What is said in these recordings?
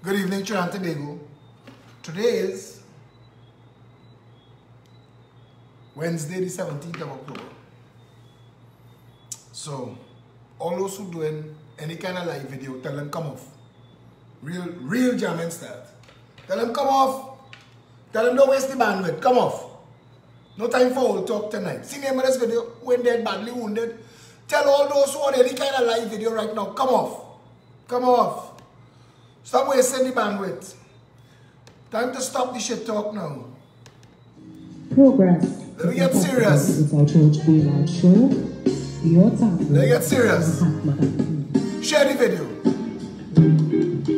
Good evening, Trinidad and Tobago. Today is Wednesday, the 17th of October. So, all those who doing any kind of live video, tell them come off. Real jamming start. Tell them come off. Tell them don't waste the bandwidth. Come off. No time for old talk tonight. See the name of this video, when they're badly wounded. Tell all those who want any kind of live video right now, come off. Come off. Stop wasting the bandwidth. Time to stop the shit talk now. Progress. Let me get serious. Let me get serious. Share the video.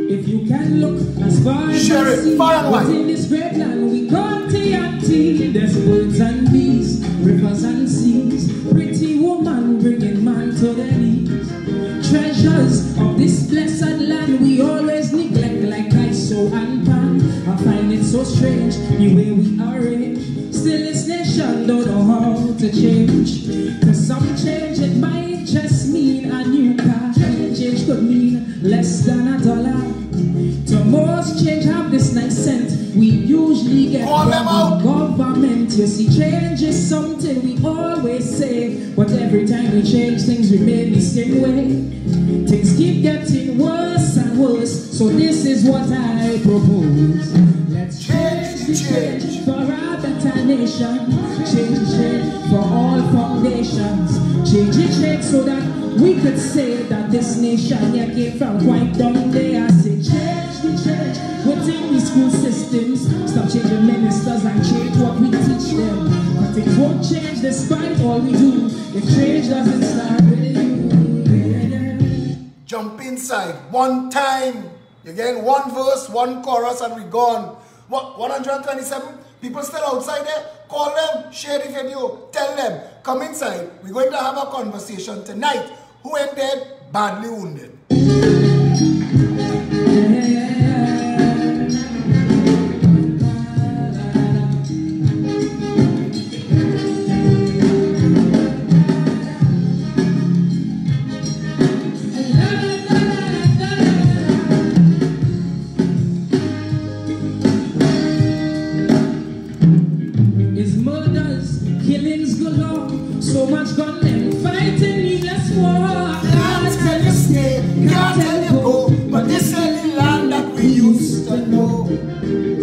If you can look as far as share it. Fire away. In this great land we call TNT. There's birds and bees, rivers and seas. Pretty woman bringing man to their knees. Treasures of this blessed land we always neglect like ISO and pan. I find it so strange the way we are rich. Still this nation don't know how to change. To some change it might just mean a new car. Change could mean less than $1. To most change have this nice scent we usually get from the government. You see, change is something we always say, but every time we change things remain the same way. Things keep getting worse and worse, so this is what I propose. Let's change the change for a better nation. Change the change for all foundations. Change the change so that we could say that this nation here came from quite down there. I say change the change within the school systems. Stop changing ministers and change what we teach them. But things won't change despite all we do if change doesn't start with you. Jump inside one time. You get one verse, one chorus, and we're gone. What, 127 people still outside there? Call them, share the video, tell them, come inside. We're going to have a conversation tonight. Who ain't dead? Badly wounded. So much gunmen fighting needless war. Can't tell you stay, can't tell you go, but this is the land that we used to know.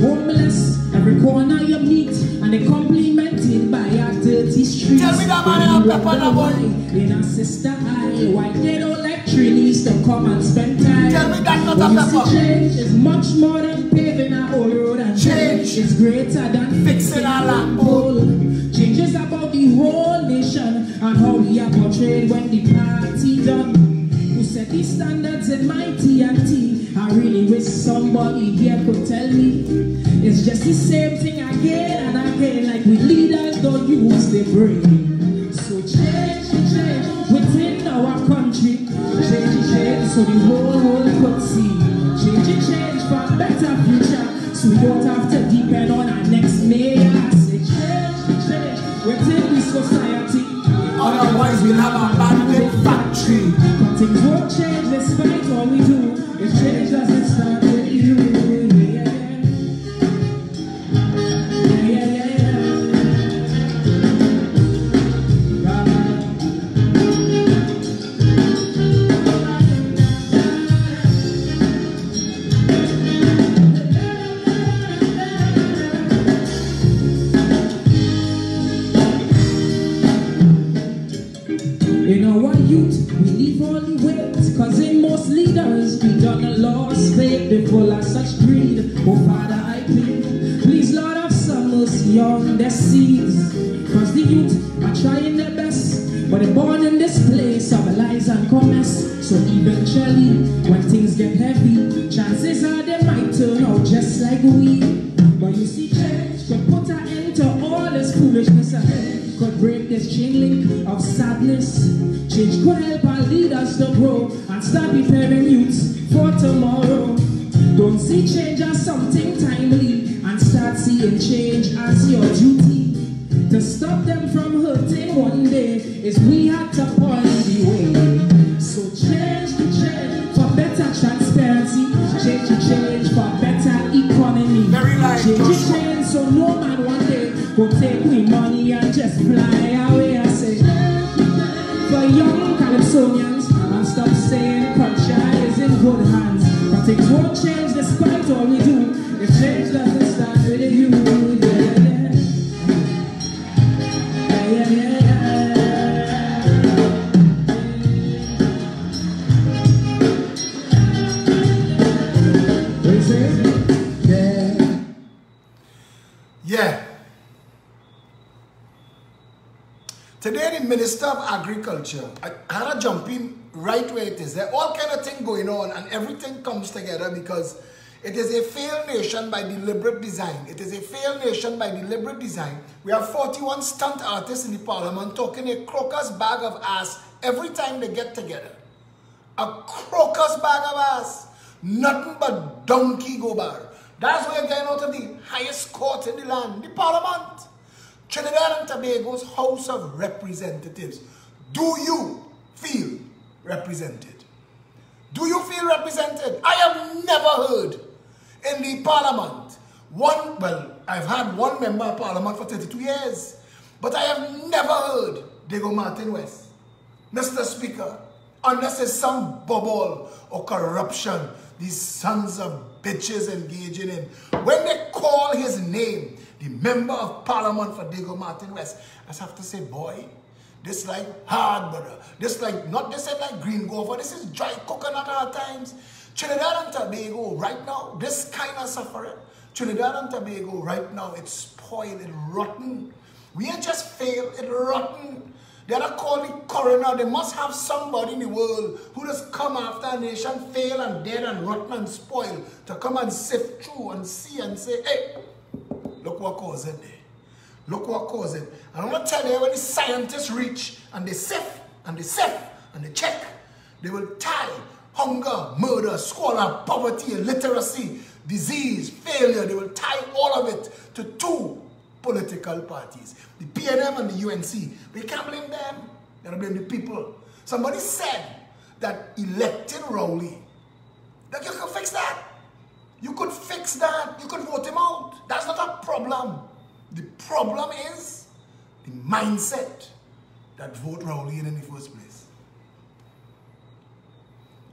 Homeless, every corner you meet, and they complimented by a dirty street. Tell me that man have pepper the boy. In a sister eye, why they don't like trainees to come and spend time. Tell me that not a pepper. Change is much more than paving a whole road, and change is greater than fixing a lamp pole. Change is about the whole nation and how we are portrayed when the party done. Who set the standards in my TNT? I really wish somebody here could tell me. It's just the same thing again and again, like we leaders don't use their brain. So change within our country. Change so the whole world could see. Change for a better future, so we don't have to depend on our next mayor. I say change within the society. Otherwise we'll have a bandwidth factory. But things won't change despite all we do if change doesn't start with you. In our youth, we leave all the weight, cause in most leaders, we done a lost faith. They full of such greed. Oh Father, I plead, please Lord have some mercy on their seeds. Cause the youth are trying their best, but they're born in this place of lies and commerce. So eventually, when things get heavy, chances are they might turn out just like we. But you see, change could put an end to all this foolishness ahead. Could break this chain link of sadness. Change could help our leaders to grow and start preparing youths for tomorrow. Don't see change as something timely and start seeing change as your duty. To stop them from hurting one day is we had to point the way. So change for better transparency. Change for things won't change despite all we do. If change doesn't start with you, Yeah. Today, the Minister of Agriculture, I had to jump in right where it is. There are all kind of things going on, and everything comes together because it is a failed nation by deliberate design. It is a failed nation by deliberate design. We have 41 stunt artists in the parliament talking a crocus bag of ass every time they get together. A crocus bag of ass. Nothing but donkey go bar. That's why you're getting out of the highest court in the land, the parliament. Trinidad and Tobago's House of Representatives. Do you feel represented? Do you feel represented? I have never heard in the parliament I've had one member of parliament for 32 years, but I have never heard Diego Martin West, Mr. Speaker, unless it's some bubble or corruption these sons of bitches engaging in. When they call his name, the member of parliament for Diego Martin West, I just have to say, boy, this like hard butter. This like, not this is like green gopher, this is dry coconut at times. Trinidad and Tobago right now, this kind of suffering. Trinidad and Tobago right now, it's spoiled, it's rotten. We ain't just failed, it's rotten. They are called the coroner. They must have somebody in the world who just come after a nation fail and dead and rotten and spoiled to come and sift through and see and say, hey, look what caused it there. Look what caused it. And I'm going to tell you, when the scientists reach and they sift and they sift and they check, they will tie hunger, murder, squalor, poverty, illiteracy, disease, failure. They will tie all of it to two political parties, the PNM and the UNC. But you can't blame them. You gotta blame the people. Somebody said that electing Rowley, that you can fix that. You could fix that. You could vote him out. That's not a problem. The problem is the mindset that vote Rowley in the first place.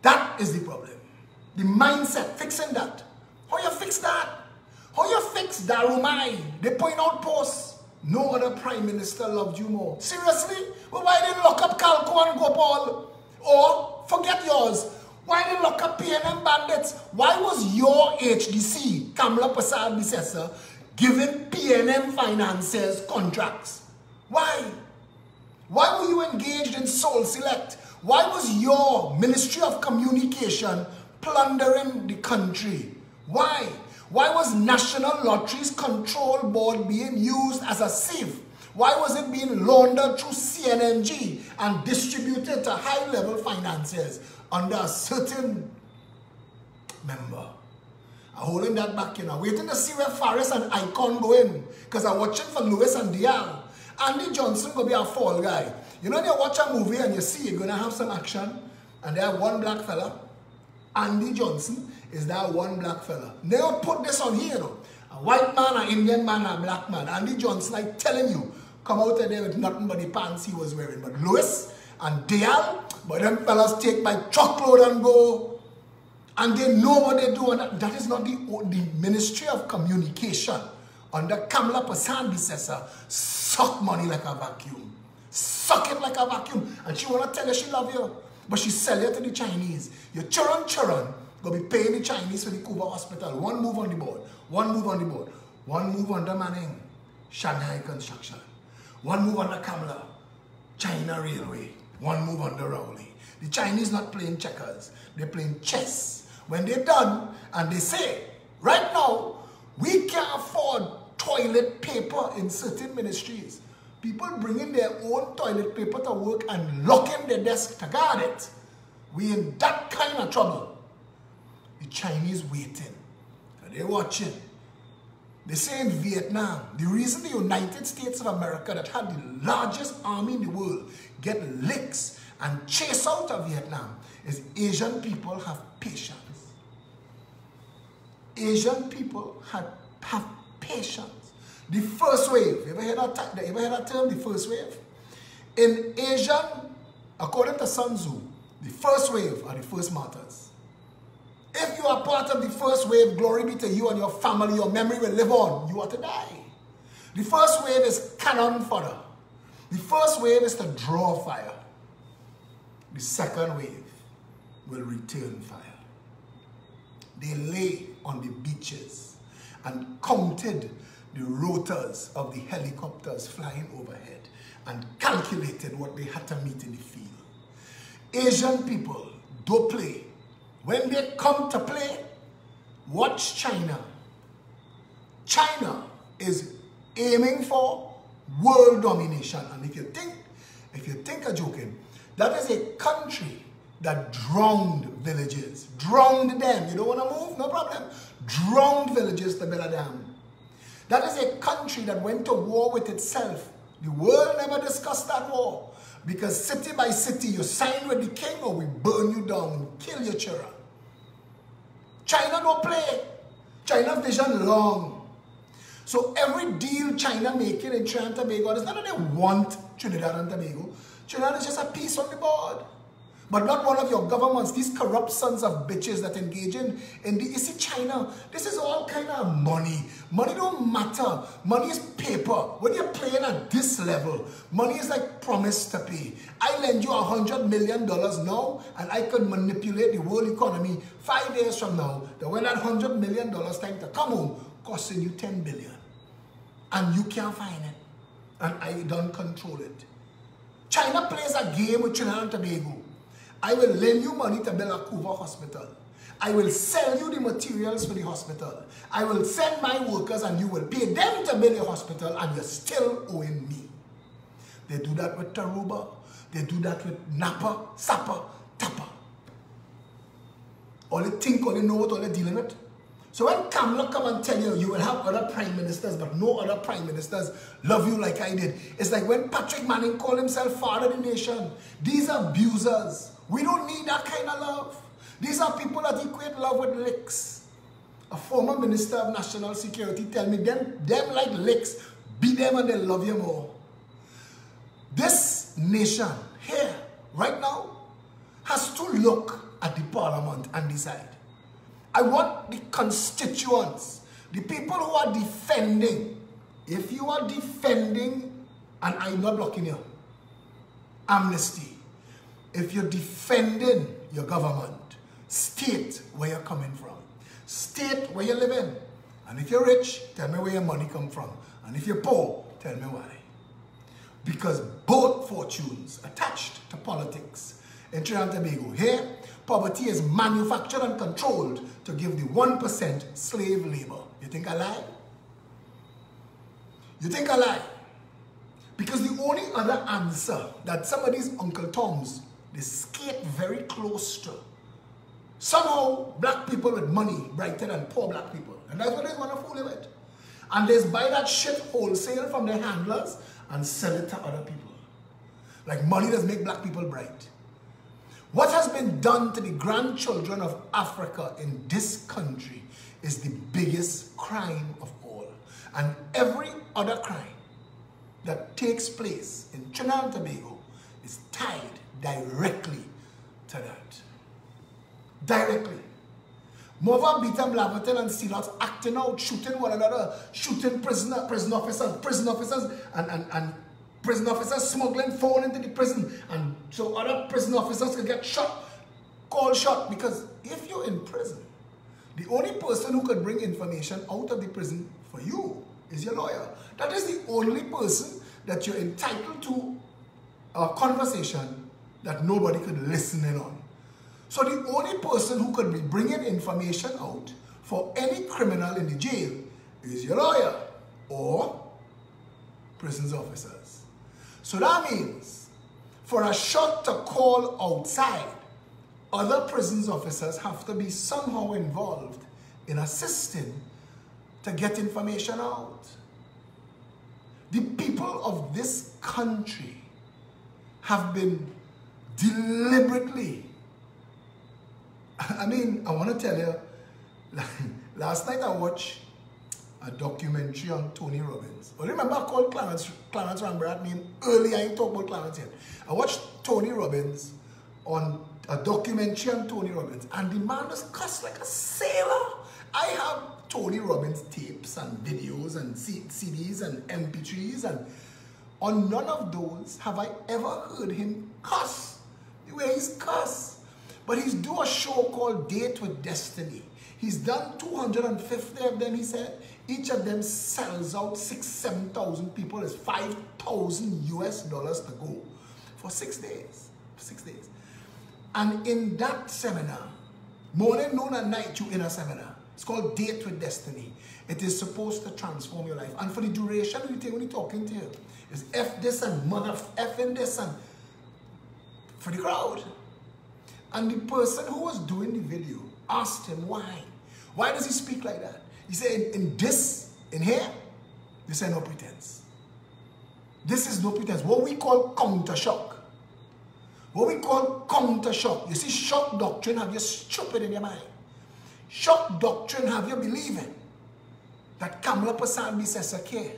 That is the problem. The mindset, fixing that. How you fix that? How you fix Darumai? They point out posts. No other prime minister loved you more. Seriously? Well, why didn't lock up Kalko and Gopal? Or, forget yours, why didn't lock up PNM bandits? Why was your HDC, Kamla Prasad Bisesa, giving PNM financiers contracts? Why? Why were you engaged in Soul Select? Why was your Ministry of Communication plundering the country? Why? Why was National Lotteries Control Board being used as a sieve? Why was it being laundered through CNMG and distributed to high-level financiers under a certain member? I'm holding that back, you know, waiting to see where Faris and Icon go in, because I'm watching for Lewis and Dial. Andy Johnson will be a fall guy. You know, you watch a movie and you see you're going to have some action, and they have one black fella. Andy Johnson is that one black fella. They don't put this on here, though. A white man, an Indian man, a black man. Andy Johnson, like telling you, come out of there with nothing but the pants he was wearing. But Lewis and Dale, but them fellas take my truckload and go, and they know what they do. And that is not the Ministry of Communication under Kamla Prasad Bisesa. Suck money like a vacuum. Suck it like a vacuum. And she want to tell you she love you, but she sell you to the Chinese. Your children go be paying the Chinese for the Cuba hospital. One move on the board. One move on the board. One move under Manning, Shanghai Construction. One move under Kamla, China Railway. One move under Rowley. The Chinese not playing checkers. They're playing chess. When they're done and they say, right now, we can't afford toilet paper in certain ministries. People bringing their own toilet paper to work and locking their desk to guard it. We in that kind of trouble. The Chinese waiting. They're watching. They say in Vietnam, the reason the United States of America, that had the largest army in the world, get licks and chase out of Vietnam is Asian people have patience. Asian people have patience. The first wave, you ever heard that term, the first wave? In Asian, according to Sun Tzu, the first wave are the first martyrs. If you are part of the first wave, glory be to you and your family, your memory will live on. You are to die. The first wave is cannon fodder. The first wave is to draw fire. The second wave will return fire. They lay on the beaches and counted the rotors of the helicopters flying overhead and calculated what they had to meet in the field. Asian people don't play. When they come to play, watch China. China is aiming for world domination. And if you think I'm joking, that is a country that drowned villages. Drowned them. You don't want to move? No problem. Drowned villages to build a dam. That is a country that went to war with itself. The world never discussed that war. Because city by city, you sign with the king or we burn you down, kill your children. China don't play. China vision long. So every deal China making in Trinidad and Tobago, it's not that they want Trinidad and Tobago. Trinidad is just a piece on the board. But not one of your governments, these corrupt sons of bitches that engage in the, you see China, this is all kind of money. Money don't matter. Money is paper. When you're playing at this level, money is like promise to pay. I lend you $100 million now and I could manipulate the world economy 5 years from now. That when that $100 million time to come home, costing you $10 billion. And you can't find it. And I don't control it. China plays a game with Trinidad and Tobago. I will lend you money to build a Cuba hospital. I will sell you the materials for the hospital. I will send my workers and you will pay them to build a hospital and you're still owing me. They do that with Taruba. They do that with Napa, Sapa, Tapa. All they think, all they know what all they're dealing with. So when Kamala come and tell you, you will have other prime ministers, but no other prime ministers love you like I did. It's like when Patrick Manning called himself father of the nation. These are abusers. We don't need that kind of love. These are people that equate love with licks. A former minister of national security tell me, them like licks, beat them and they love you more. This nation here, right now, has to look at the parliament and decide. I want the constituents, the people who are defending, if you are defending, and I'm not blocking you, amnesty. If you're defending your government, state where you're coming from. State where you're living. And if you're rich, tell me where your money come from. And if you're poor, tell me why. Because both fortunes attached to politics in Trinidad and Tobago. Here, poverty is manufactured and controlled to give the 1% slave labor. You think I lie? You think I lie? Because the only other answer that some of these Uncle Toms, they skate very close to. Somehow, black people with money brighter than poor black people. And that's what they want to fool you with. And they buy that shit wholesale from their handlers and sell it to other people. Like money does make black people bright. What has been done to the grandchildren of Africa in this country is the biggest crime of all. And every other crime that takes place in Trinidad and Tobago is tied directly to that. Directly. Mova, Beatam, Laverton, and Sealots acting out, shooting one another, shooting prison officers, and prison officers smuggling phone into the prison, and so other prison officers can get shot, called shot, because if you're in prison, the only person who could bring information out of the prison for you is your lawyer. That is the only person that you're entitled to a conversation that nobody could listen in on. So the only person who could be bringing information out for any criminal in the jail is your lawyer or prisons officers. So that means for a shot to call outside, other prisons officers have to be somehow involved in assisting to get information out. The people of this country have been deliberately, I mean, I want to tell you, last night I watched a documentary on Tony Robbins. Well, remember I called Clarence Rambrat name earlier. I ain't talk about Clarence yet. I watched Tony Robbins on a documentary on Tony Robbins, and the man was cussed like a sailor. I have Tony Robbins tapes and videos and CDs and MP3s, and on none of those have I ever heard him cuss the way he's cussed. But he's do a show called Date with Destiny. He's done 250 of them, he said. Each of them sells out 6,000-7,000 people. It's $5,000 US to go for 6 days. 6 days. And in that seminar, morning, noon, and night, you in a seminar. It's called Date with Destiny. It is supposed to transform your life. And for the duration you take when you're talking to you, is F this and mother effing this and for the crowd. And the person who was doing the video asked him why. Why does he speak like that? He said, in here, this ain't no pretense. This is no pretense. What we call counter shock. What we call counter shock. You see, shock doctrine have you stupid in your mind. Shock doctrine have you believing that Kamala Persad says okay.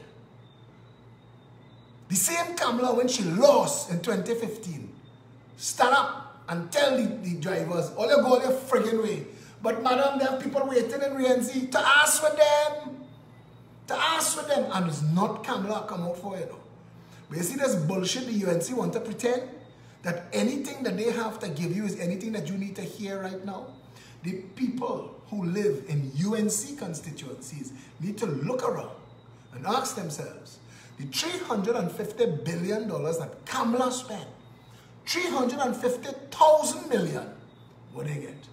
The same Kamala, when she lost in 2015, stand up and tell the drivers, all you go your friggin' way. But madam, there are people waiting in RNC to ask for them. To ask for them. And it's not Kamala come out for it. But you see this bullshit the UNC want to pretend that anything that they have to give you is anything that you need to hear right now. The people who live in UNC constituencies need to look around and ask themselves, the $350 billion that Kamala spent, 350,000 million, what do they get?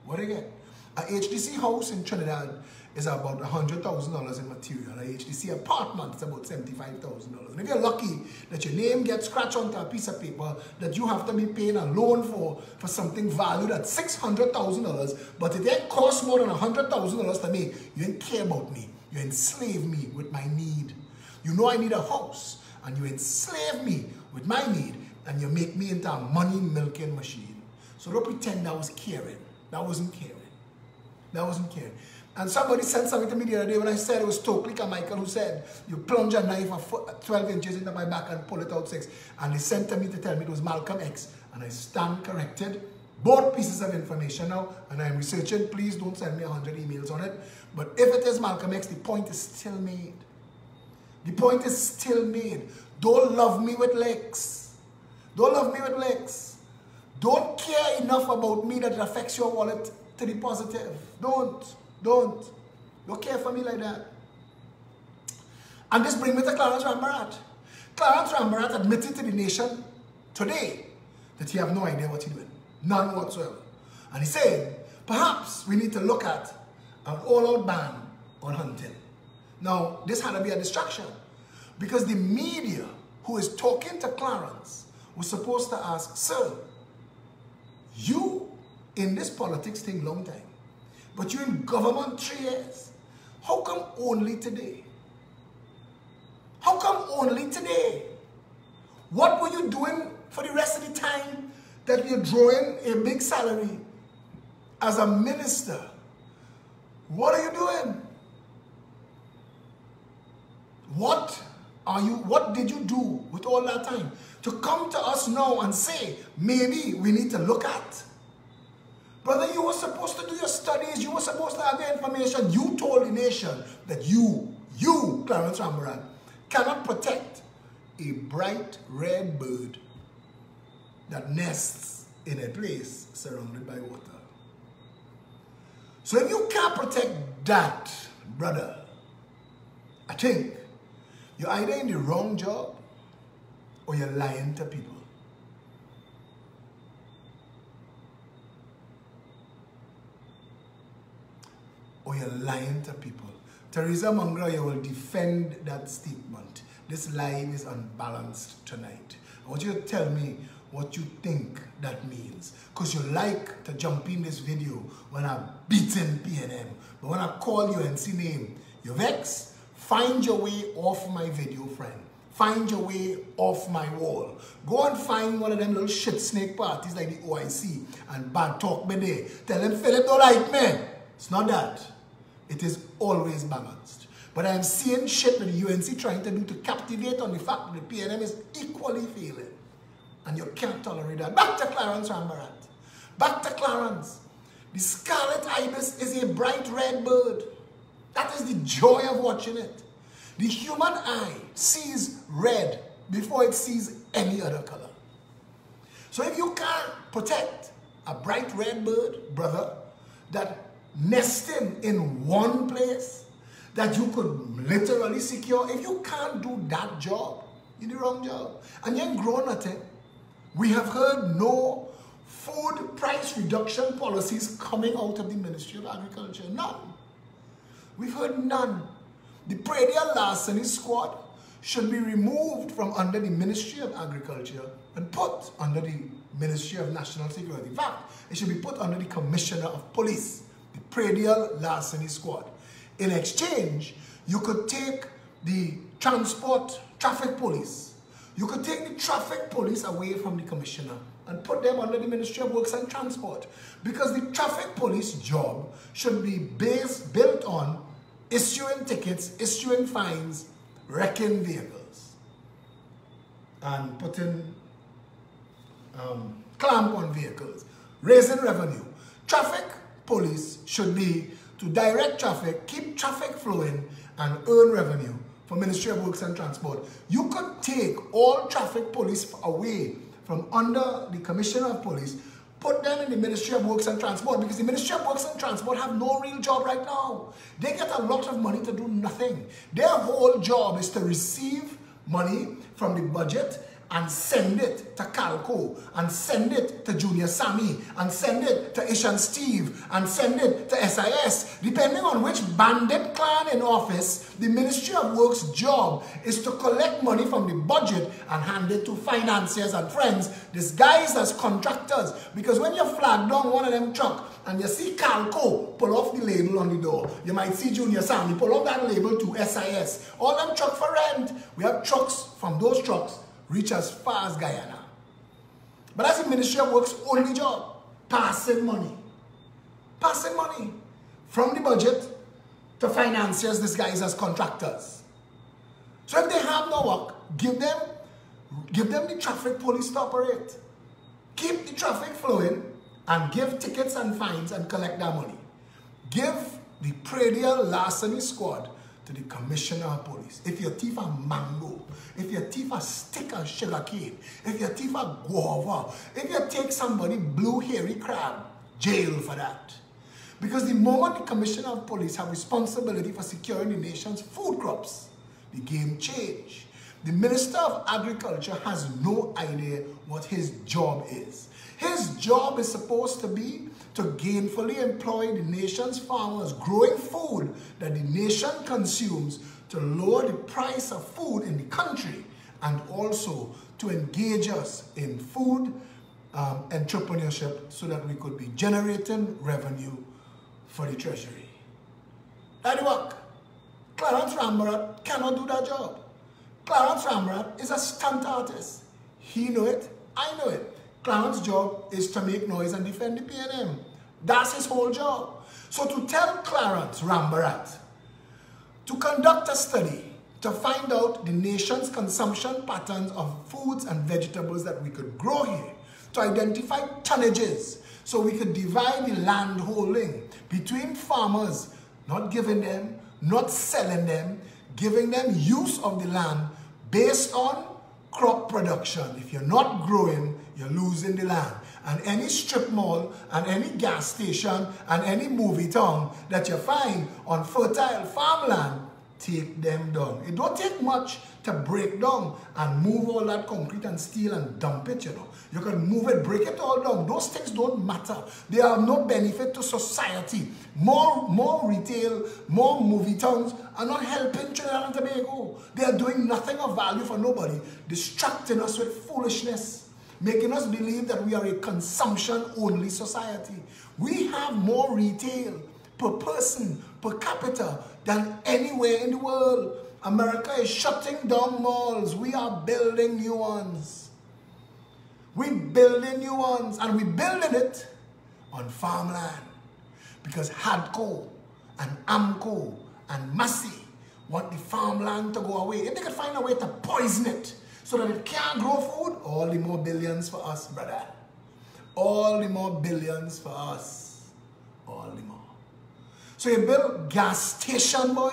What do you get? A HDC house in Trinidad is about $100,000 in material. A HDC apartment is about $75,000. And if you're lucky that your name gets scratched onto a piece of paper that you have to be paying a loan for something valued at $600,000, but it ain't cost more than $100,000 to me, you ain't care about me. You enslave me with my need. You know I need a house, and you enslave me with my need, and you make me into a money milking machine. So don't pretend that was caring. That wasn't caring. That wasn't caring. And somebody sent something to me the other day when I said it was Stokely Carmichael who said, you plunge a knife of 12 inches into my back and pull it out 6. And they sent to me to tell me it was Malcolm X. And I stand corrected. Both pieces of information now. And I'm researching. Please don't send me 100 emails on it. But if it is Malcolm X, the point is still made. The point is still made. Don't love me with licks. Don't love me with licks. Don't care enough about me that it affects your wallet to the positive. Don't care for me like that. And this brings me to Clarence Rambarat. Clarence Rambarat admitted to the nation today that he have no idea what he's doing. None whatsoever. And he said, perhaps we need to look at an all-out ban on hunting. Now, this had to be a distraction because the media who is talking to Clarence was supposed to ask, sir, you in this politics thing long time, but you in government 3 years. How come only today? How come only today? What were you doing for the rest of the time that you're drawing a big salary as a minister? What are you doing? What did you do with all that time to come to us now and say, maybe we need to look at? Brother, you were supposed to do your studies. You were supposed to have your information. You told the nation that you, Clarence Rambarat, cannot protect a bright red bird that nests in a place surrounded by water. So if you can't protect that, brother, I think you're either in the wrong job or you're lying to people. Or you're lying to people. Teresa Mongrayo will defend that statement. This live is unbalanced tonight. I want you to tell me what you think that means. Because you like to jump in this video when I'm beating PNM. But when I call you and see name, you vex, find your way off my video, friend. Find your way off my wall. Go and find one of them little shit snake parties like the OIC and bad talk me there. Tell them Philip don't like me. It's not that. It is always balanced. But I'm seeing shit that the UNC trying to do to captivate on the fact that the PNM is equally failing. And you can't tolerate that. Back to Clarence Rambarat. Back to Clarence. The scarlet ibis is a bright red bird. That is the joy of watching it. The human eye sees red before it sees any other color. So if you can't protect a bright red bird, brother, that nesting in one place that you could literally secure, if you can't do that job, you're the wrong job. And you ain't grown nothing. We have heard no food price reduction policies coming out of the Ministry of Agriculture. None. We've heard none. The Pradial Larceny Squad should be removed from under the Ministry of Agriculture and put under the Ministry of National Security. In fact, it should be put under the Commissioner of Police, the Pradial Larceny Squad. In exchange, you could take the traffic police. You could take the traffic police away from the Commissioner and put them under the Ministry of Works and Transport. Because the traffic police job should be built on issuing tickets, issuing fines, wrecking vehicles, and putting clamp on vehicles, raising revenue. Traffic police should be to direct traffic, keep traffic flowing, and earn revenue for Ministry of Works and Transport. You could take all traffic police away from under the Commissioner of Police, put them in the Ministry of Works and Transport, because the Ministry of Works and Transport have no real job right now. They get a lot of money to do nothing. Their whole job is to receive money from the budget and send it to Calco, and send it to Junior Sammy, and send it to Ish and Steve, and send it to SIS. Depending on which bandit clan in office, the Ministry of Works' job is to collect money from the budget and hand it to financiers and friends, disguised as contractors. Because when you flag down one of them truck and you see Calco pull off the label on the door, you might see Junior Sammy pull off that label to SIS. All them truck for rent. We have trucks from those trucks reach as far as Guyana. But that's the Ministry of Works' only job. Passing money. Passing money from the budget to financiers disguised as contractors. So if they have no work, give them the traffic police to operate. Keep the traffic flowing and give tickets and fines and collect that money. Give the Pradial Larceny Squad to the Commissioner of Police. If your thief a mango, if your thief a stick of sugar cane, if your thief a guava, if you take somebody blue hairy crab, jail for that. Because the moment the Commissioner of Police have responsibility for securing the nation's food crops, the game change. The Minister of Agriculture has no idea what his job is. His job is supposed to be to gainfully employ the nation's farmers growing food that the nation consumes, to lower the price of food in the country, and also to engage us in food entrepreneurship so that we could be generating revenue for the treasury. That's the work. Clarence Rambarat cannot do that job. Clarence Rambarat is a stunt artist. He know it, I know it. Clarence's job is to make noise and defend the PNM. That's his whole job. So to tell Clarence Rambarat to conduct a study to find out the nation's consumption patterns of foods and vegetables that we could grow here, to identify tonnages so we could divide the land holding between farmers, not giving them, not selling them, giving them use of the land based on crop production. If you're not growing, you're losing the land. And any strip mall and any gas station and any movie town that you find on fertile farmland, take them down. It don't take much to break down and move all that concrete and steel and dump it, you know. You can move it, break it all down. Those things don't matter. They are no benefit to society. More retail, more movie towns are not helping Trinidad and Tobago. They are doing nothing of value for nobody, distracting us with foolishness, making us believe that we are a consumption-only society. We have more retail per person, per capita, than anywhere in the world. America is shutting down malls. We are building new ones. We're building new ones, and we're building it on farmland. Because HADCO and AMCO and Massey want the farmland to go away. If they could find a way to poison it so that it can't grow food, all the more billions for us, brother. all the more billions for us. All the more. So you build gas station, boy,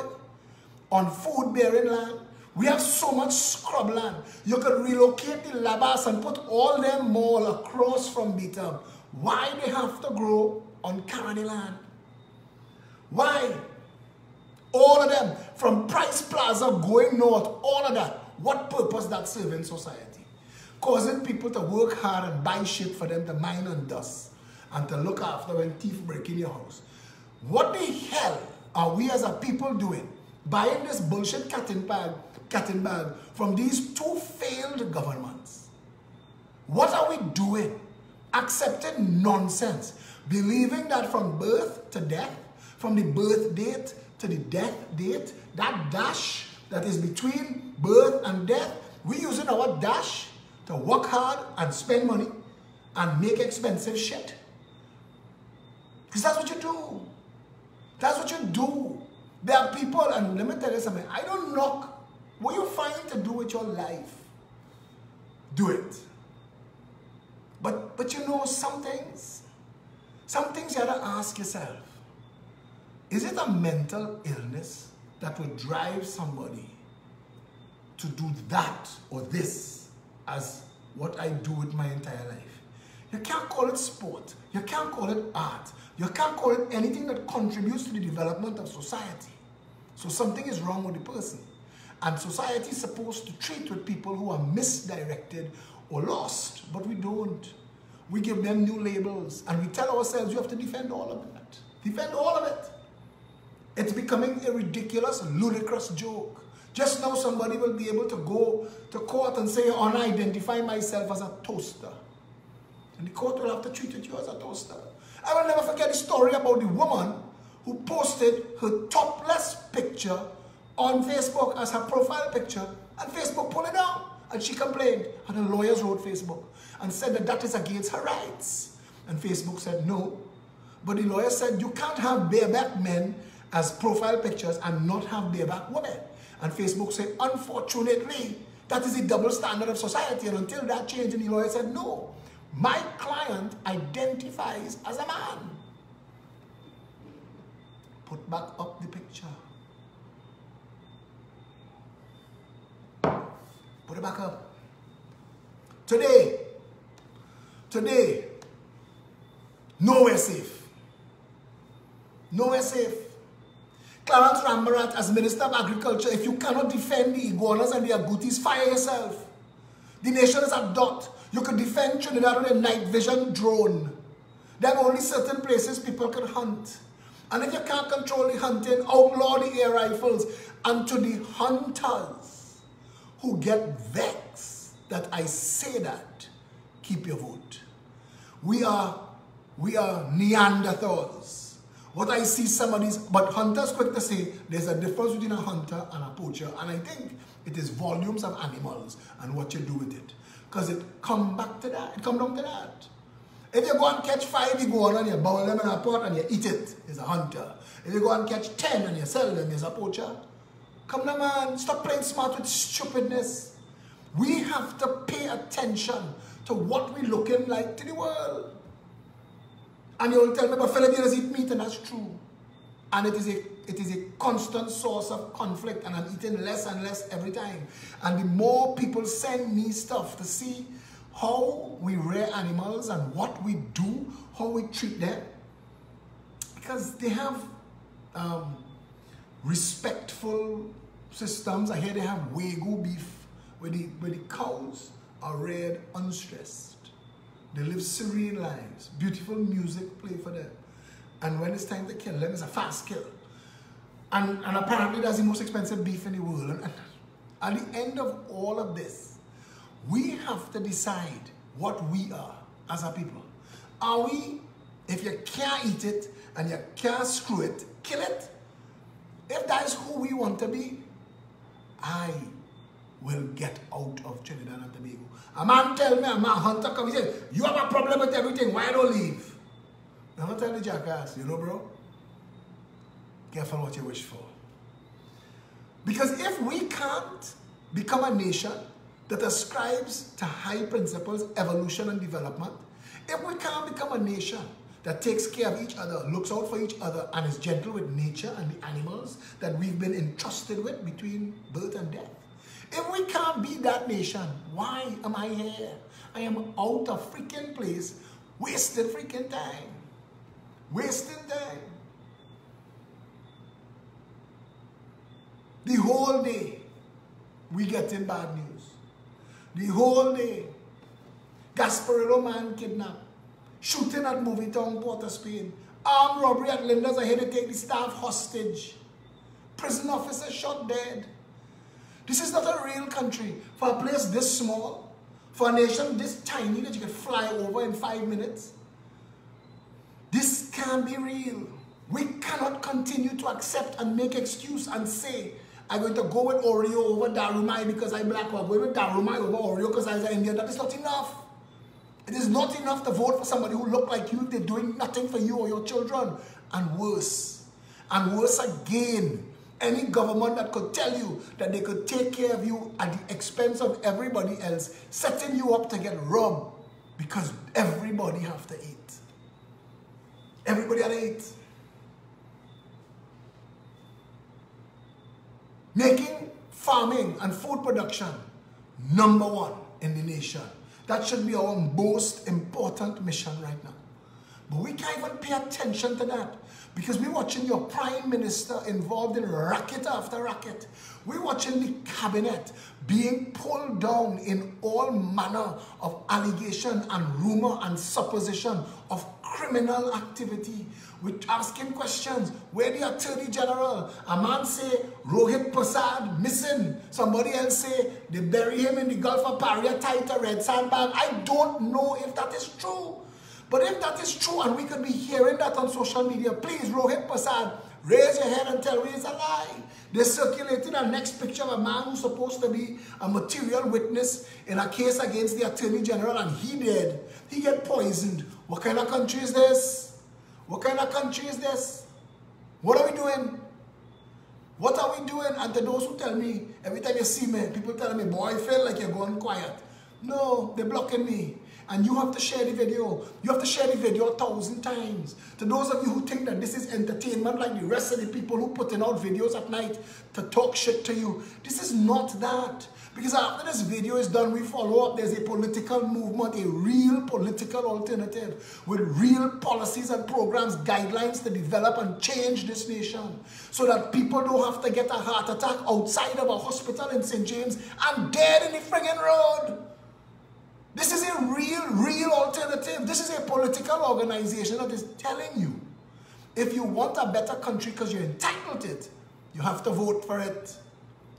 on food-bearing land. We have so much scrub land. You could relocate the labas and put all them mall across from Beetham. Why they have to grow on Caroni land? Why? All of them, from Price Plaza going north, all of that. What purpose that serve in society? Causing people to work hard and buy shit for them to mine and dust and to look after when thieves break in your house. What the hell are we as a people doing? Buying this bullshit cat in bag from these two failed governments. What are we doing? Accepting nonsense. Believing that from birth to death, from the birth date to the death date, that dash that is between birth and death, we're using our dash to work hard and spend money and make expensive shit. Because that's what you do. That's what you do. There are people, and let me tell you something, I don't knock what you find to do with your life. Do it. But you know some things you have to ask yourself. Is it a mental illness that would drive somebody to do that or this as what I do with my entire life? You can't call it sport. You can't call it art. You can't call it anything that contributes to the development of society. So something is wrong with the person. And society is supposed to treat with people who are misdirected or lost, but we don't. We give them new labels and we tell ourselves you have to defend all of that. Defend all of it. It's becoming a ridiculous, ludicrous joke. Just now somebody will be able to go to court and say, I identify myself as a toaster. And the court will have to treat you as a toaster. I will never forget the story about the woman who posted her topless picture on Facebook as her profile picture, and Facebook pulled it down. And she complained, and the lawyers wrote Facebook and said that that is against her rights. And Facebook said no. But the lawyer said you can't have bareback men as profile pictures and not have bareback women. And Facebook said, unfortunately, that is the double standard of society. And until that changed, and the lawyer said, no, my client identifies as a man. Put back up the picture. Put it back up. Today, nowhere safe. Nowhere safe. Clarence Rambarat, as Minister of Agriculture, if you cannot defend the iguanas and the agoutis, fire yourself. The nation is a dot. You could defend Trinidad with a night vision drone. There are only certain places people can hunt. And if you can't control the hunting, outlaw the air rifles. And to the hunters who get vexed that I say that, keep your vote. We are Neanderthals. What I see some of these, but hunters quick to say there's a difference between a hunter and a poacher, and I think it is volumes of animals and what you do with it. Because it come back to that, it come down to that. If you go and catch 5 iguana and you boil them in a pot and you eat it, it's a hunter. If you go and catch 10 and you sell them, it's a poacher. Come on, man, stop playing smart with stupidness. We have to pay attention to what we're looking like to the world. And you'll tell me, but Filipinos eat meat, and that's true. And it is a constant source of conflict, and I'm eating less and less every time. And the more people send me stuff to see how we rear animals and what we do, how we treat them, because they have respectful systems. I hear they have Wagyu beef where the cows are reared unstressed. They live serene lives. Beautiful music play for them. And when it's time to kill them, it's a fast kill. And apparently that's the most expensive beef in the world. And at the end of all of this, we have to decide what we are as a people. Are we, if you can't eat it and you can't screw it, kill it? If that is who we want to be, I will get out of Trinidad and Tobago. A man tell me, a man hunter come, he say, you have a problem with everything, why don't leave? I'm going to tell the jackass, you know, bro, careful what you wish for. Because if we can't become a nation that ascribes to high principles, evolution and development, If we can't become a nation that takes care of each other, looks out for each other, and is gentle with nature and the animals that we've been entrusted with between birth and death, if we can't be that nation, why am I here? I am out of freaking place, wasting freaking time. Wasting time. The whole day, we getting bad news. The whole day, Gasparillo man kidnapped, shooting at Movie Town, Port of Spain, armed robbery at Linda's ahead to take the staff hostage, prison officer shot dead. This is not a real country. For a place this small, for a nation this tiny that you can fly over in 5 minutes, this can't be real. We cannot continue to accept and make excuse and say, I'm going to go with Oreo over Darumai because I'm black, or going with Darumai over Oreo because I'm Indian. That is not enough. It is not enough to vote for somebody who look like you. They're doing nothing for you or your children. And worse again, any government that could tell you that they could take care of you at the expense of everybody else, setting you up to get robbed because everybody have to eat. Everybody had to eat. Making farming and food production #1 in the nation. That should be our most important mission right now. But we can't even pay attention to that because we're watching your prime minister involved in racket after racket. We're watching the cabinet being pulled down in all manner of allegation and rumor and supposition of criminal activity. We're asking questions. Where the Attorney General? A man say Rohit Prasad missing. Somebody else say they bury him in the Gulf of Paria tied to red sandbag. I don't know if that is true. But if that is true and we could be hearing that on social media, please, Rohit Prasad, raise your head and tell me it's a lie. They circulated a next picture of a man who's supposed to be a material witness in a case against the Attorney General, and he did. He get poisoned. What kind of country is this? What kind of country is this? What are we doing? What are we doing? And to those who tell me, every time you see me, people tell me, boy, I feel like you're going quiet. No, they're blocking me. And you have to share the video. You have to share the video 1,000 times. To those of you who think that this is entertainment like the rest of the people who putting out videos at night to talk shit to you, this is not that. Because after this video is done, we follow up. There's a political movement, a real political alternative with real policies and programs, guidelines to develop and change this nation so that people don't have to get a heart attack outside of a hospital in St. James and dead in the friggin' road. This is a real alternative. This is a political organization that is telling you, if you want a better country because you're entitled to it, you have to vote for it.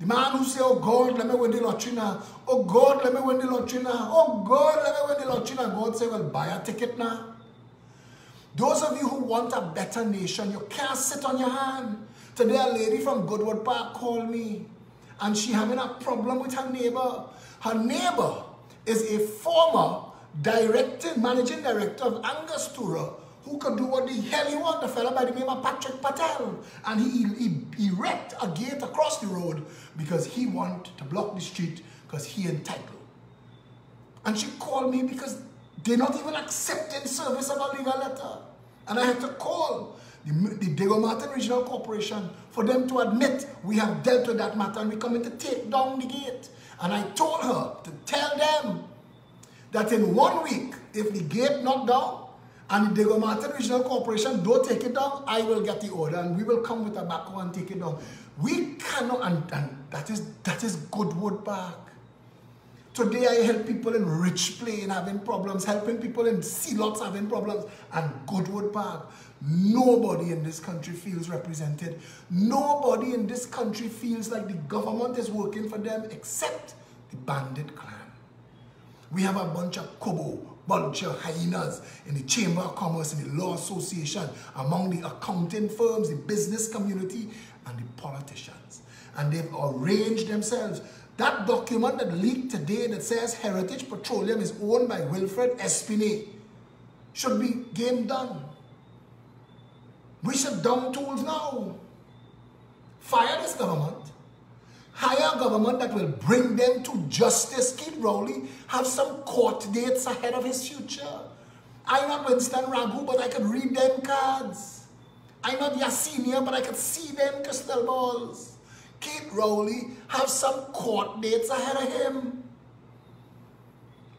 The man who say, oh God, let me win the lottery now. Oh God, let me win the lottery now. Oh God, let me win the lottery now. God say, well, buy a ticket now. Those of you who want a better nation, you can't sit on your hand. Today a lady from Goodwood Park called me and she having a problem with her neighbor. Her neighbor is a former managing director of Angostura who could do what the hell he want, a fella by the name of Patrick Patel. And he wrecked a gate across the road because he wanted to block the street because he entitled. And she called me because they're not even accepting service of a legal letter. And I had to call the Diego Martin Regional Corporation for them to admit we have dealt with that matter and we're coming to take down the gate. And I told her to tell them that in 1 week, if the gate not down and the Diego Martin Regional Corporation don't take it down, I will get the order and we will come with a backhoe and take it down. We cannot, and that is Goodwood Park. Today I help people in Rich Plain having problems, helping people in Sea Lots having problems, and Goodwood Park. Nobody in this country feels represented. Nobody in this country feels like the government is working for them except the bandit clan. We have a bunch of kobo, bunch of hyenas in the Chamber of Commerce, in the Law Association, among the accounting firms, the business community, and the politicians. And they've arranged themselves. That document that leaked today that says Heritage Petroleum is owned by Wilfred Espinay should be game done. We should down tools now. Fire this government. Hire a government that will bring them to justice. Keith Rowley have some court dates ahead of his future. I'm not Winston Ragu, but I could read them cards. I'm not Yassinia, but I could see them crystal balls. Kate Rowley have some court dates ahead of him.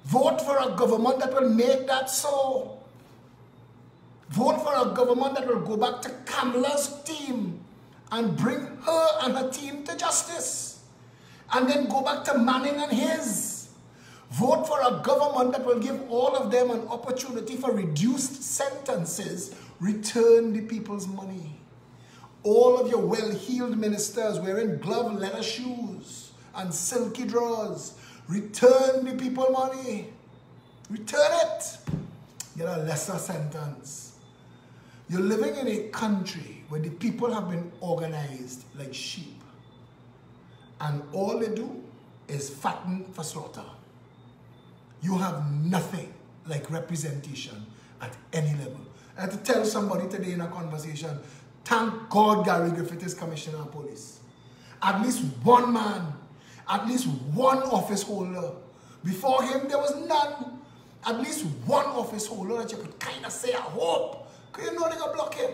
Vote for a government that will make that so. Vote for a government that will go back to Kamala's team and bring her and her team to justice. And then go back to Manning and his. Vote for a government that will give all of them an opportunity for reduced sentences. Return the people's money. All of your well-heeled ministers wearing glove leather shoes and silky drawers. Return the people money. Return it. Get a lesser sentence. You're living in a country where the people have been organized like sheep. And all they do is fatten for slaughter. You have nothing like representation at any level. I had to tell somebody today in a conversation, thank God Gary Griffith is Commissioner of Police. At least one man, at least one office holder. Before him, there was none. At least one office holder that you could kind of say, I hope. Because you know they're going to block him.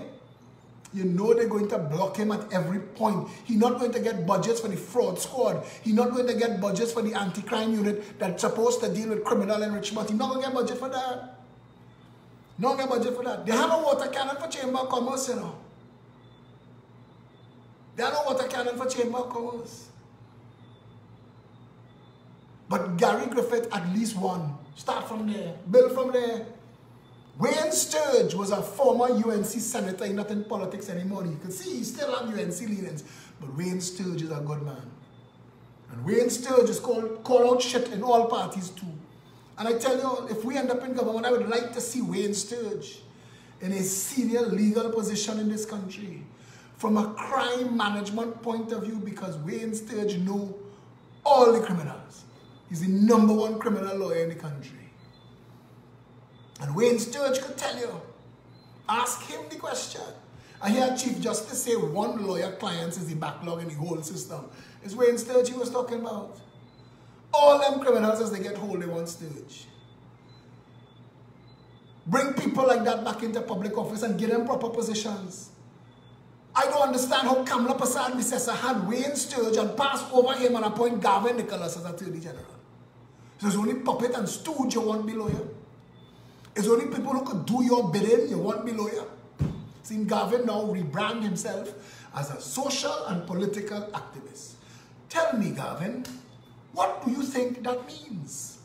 You know they're going to block him at every point. He's not going to get budgets for the fraud squad. He's not going to get budgets for the anti-crime unit that's supposed to deal with criminal enrichment. He's not going to get budget for that. Not get budget for that. They have a water cannon for Chamber of Commerce, you know. They have no water cannon for Chamber of Commerce. But Gary Griffith at least won. Start from there. Build from there. Wayne Sturge was a former UNC senator. He's not in politics anymore. You can see he still has UNC leanings. But Wayne Sturge is a good man. And Wayne Sturge is called out shit in all parties too. And I tell you, if we end up in government, I would like to see Wayne Sturge in a senior legal position in this country. From a crime management point of view, because Wayne Sturge knows all the criminals. He's the #1 criminal lawyer in the country. And Wayne Sturge could tell you. Ask him the question. I hear Chief Justice say one lawyer client is the backlog in the whole system. It's Wayne Sturge he was talking about. All them criminals, as they get hold, they want Sturge. Bring people like that back into public office and give them proper positions. I don't understand how Kamala Prasad Misesa had Wayne Sturge and pass over him and appoint Gavin Nicholas as Attorney General. So it's only puppet and stooge you want to be lawyer. It's only people who could do your bidding you want to be lawyer. Seeing Gavin now rebrand himself as a social and political activist. Tell me, Gavin, what do you think that means?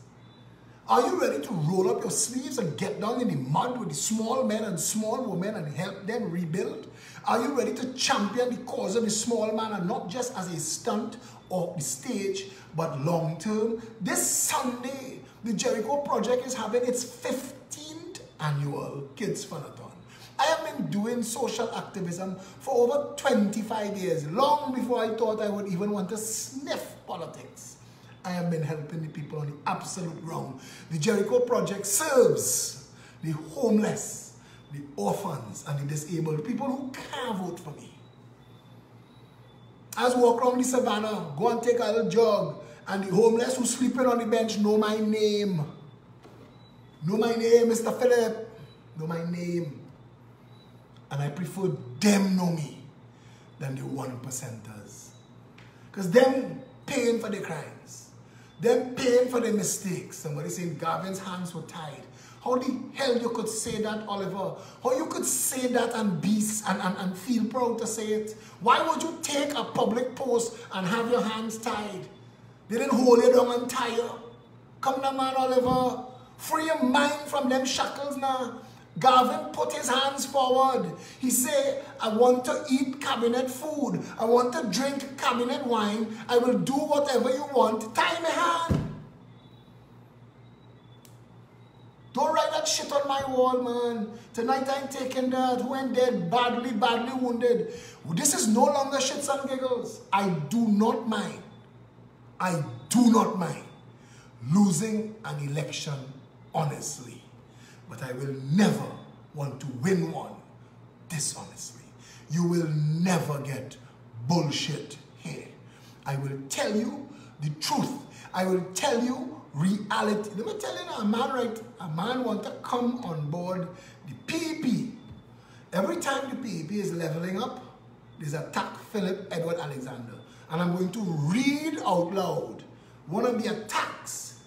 Are you ready to roll up your sleeves and get down in the mud with the small men and small women and help them rebuild? Are you ready to champion the cause of the small man and not just as a stunt or the stage, but long term? This Sunday, the Jericho Project is having its 15th annual Kids Funathon. I have been doing social activism for over 25 years, long before I thought I would even want to sniff politics. I have been helping the people on the absolute wrong. The Jericho Project serves the homeless, the orphans, and the disabled, people who can't vote for me. I just walk around the savannah, go and take a little jog, and the homeless who sleeping on the bench know my name. Know my name, Mr. Philip. Know my name. And I prefer them know me than the 1%ers. Because them paying for the crimes. Them paying for the mistakes. Somebody saying Gavin's hands were tied. How the hell you could say that, Oliver? How you could say that and be and feel proud to say it? Why would you take a public post and have your hands tied? They didn't hold you down and tie you. Come now, man, Oliver. Free your mind from them shackles now. Gavin put his hands forward. He said, I want to eat cabinet food. I want to drink cabinet wine. I will do whatever you want. Tie my hand. Don't write that shit on my wall, man. Tonight I'm taking that. Who went dead, badly wounded. This is no longer shits and giggles. I do not mind. I do not mind losing an election honestly. But I will never want to win one dishonestly. You will never get bullshit here. I will tell you the truth. I will tell you reality. Let me tell you now, a man want to come on board the PEP. Every time the PEP is leveling up, there's attack Philip Edward Alexander. And I'm going to read out loud one of the attacks.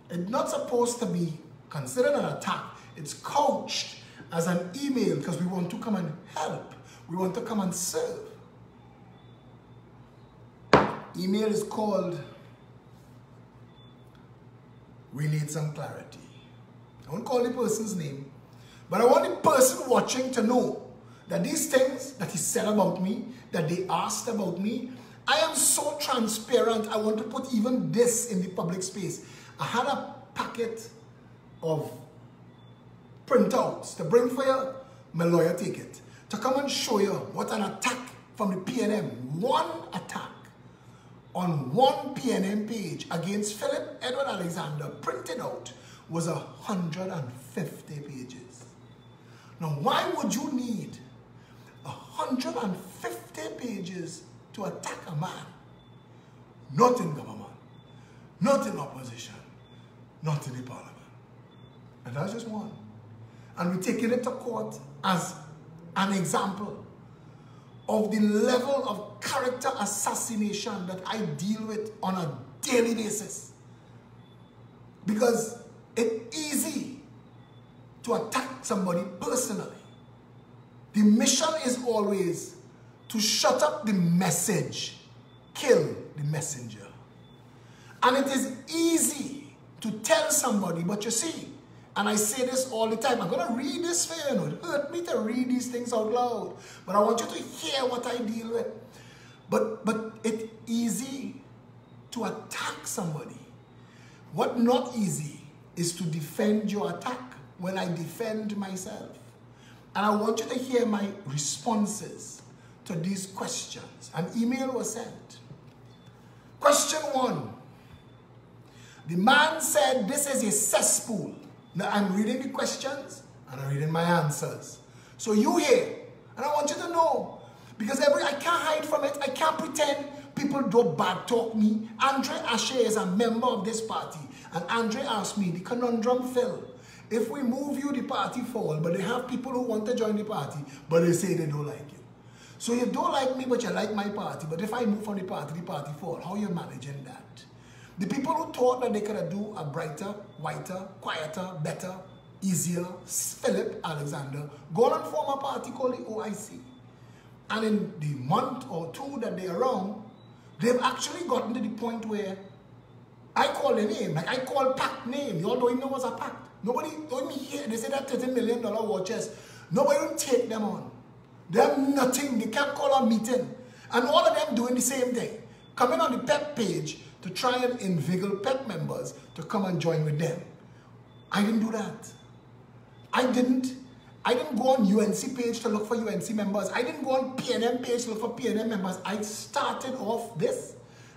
It's not supposed to be considered an attack. It's couched as an email because we want to come and help. We want to come and serve. Email is called, "We need some clarity." I won't call the person's name, but I want the person watching to know that these things that he said about me, that they asked about me, I am so transparent. I want to put even this in the public space. I had a packet of printouts to bring for you. My lawyer take it. To come and show you what an attack from the PNM, one attack on one PNM page against Philip Edward Alexander printed out was 150 pages. Now, why would you need 150 pages to attack a man? Not in government, not in opposition, not in the parliament. And that's just one. And we're taking it to court as an example of the level of character assassination that I deal with on a daily basis. Because it's easy to attack somebody personally. The mission is always to shut up the message, kill the messenger. And it is easy to tell somebody, but you see, and I say this all the time, I'm going to read this for you. It hurt me to read these things out loud, but I want you to hear what I deal with. But it's easy to attack somebody. What not easy is to defend your attack when I defend myself. And I want you to hear my responses to these questions. An email was sent. Question 1. The man said, "This is a cesspool." Now I'm reading the questions and I'm reading my answers. So you hear, and I want you to know, because I can't hide from it. I can't pretend people don't bad talk me. Andre Ashe is a member of this party. And Andre asked me, the conundrum, Phil, if we move you, the party fall, but they have people who want to join the party, but they say they don't like you. So you don't like me, but you like my party. But if I move from the party fall. How are you managing that? The people who thought that they could do a brighter, whiter, quieter, better, easier, Philip Alexander, go on and form a party called the OIC. And in the month or two that they're around, they've actually gotten to the point where I call a name, like I call PAC name. You all don't even know what's a PAC. Nobody, don't even hear, they say that $30 million watches. Nobody will take them on. They have nothing, they can't call a meeting. And all of them doing the same thing. Coming on the PEP page to try and inveigle PEP members to come and join with them. I didn't do that. I didn't go on UNC page to look for UNC members. I didn't go on PNM page to look for PNM members. I started off this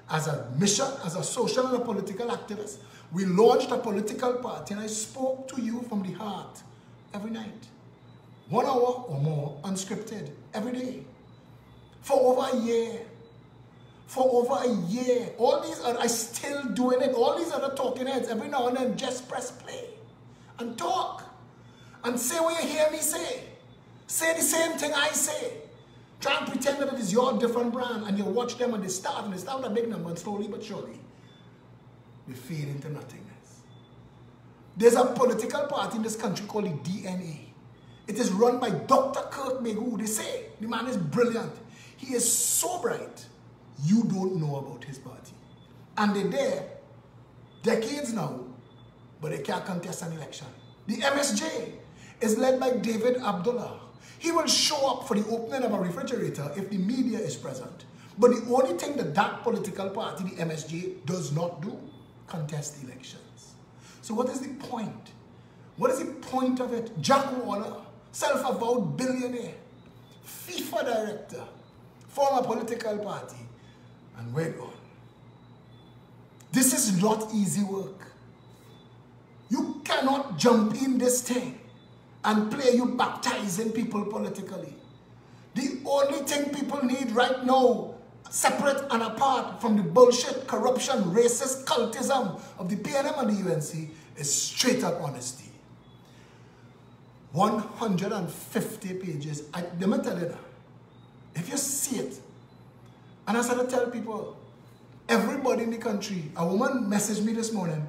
as a mission, as a social and a political activist. We launched a political party and I spoke to you from the heart every night. 1 hour or more, unscripted, every day. For over a year. For over a year. All these are, I still doing it. All these other talking heads, every now and then just press play and talk. And say what you hear me say. Say the same thing I say. Try and pretend that it is your different brand and you watch them and they start with a big number and slowly but surely they fade into nothingness. There's a political party in this country called the DNA. It is run by Dr. Kirk Megu. They say the man is brilliant. He is so bright, you don't know about his party. And they're there decades now, but they can't contest an election. The MSJ is led by David Abdullah. He will show up for the opening of a refrigerator if the media is present. But the only thing that political party, the MSJ, does not do, contest elections. So what is the point? What is the point of it? Jack Waller, self-avowed billionaire, FIFA director, form a political party, and wait on. This is not easy work. You cannot jump in this thing and play you baptizing people politically. The only thing people need right now, separate and apart from the bullshit, corruption, racist cultism of the PNM and the UNC, is straight up honesty. 150 pages. Let me tell you that. If you see it, and I started to tell people, everybody in the country, a woman messaged me this morning,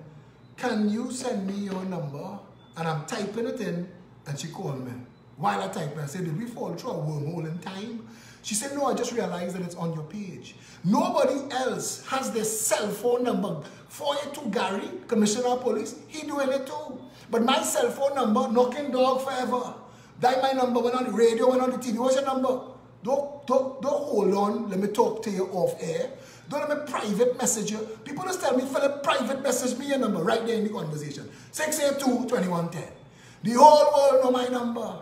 can you send me your number? And I'm typing it in, and she called me. While I type, I said, did we fall through a wormhole in time? She said, no, I just realized that it's on your page. Nobody else has their cell phone number. 482 Gary, Commissioner of Police, he doing it too. But my cell phone number, knocking dog forever. That my number went on the radio, went on the TV. What's your number? Don't hold on. Let me talk to you off air. Don't let me private message you. People just tell me, Philip, private message me your number right there in the conversation. 682-2110. The whole world know my number.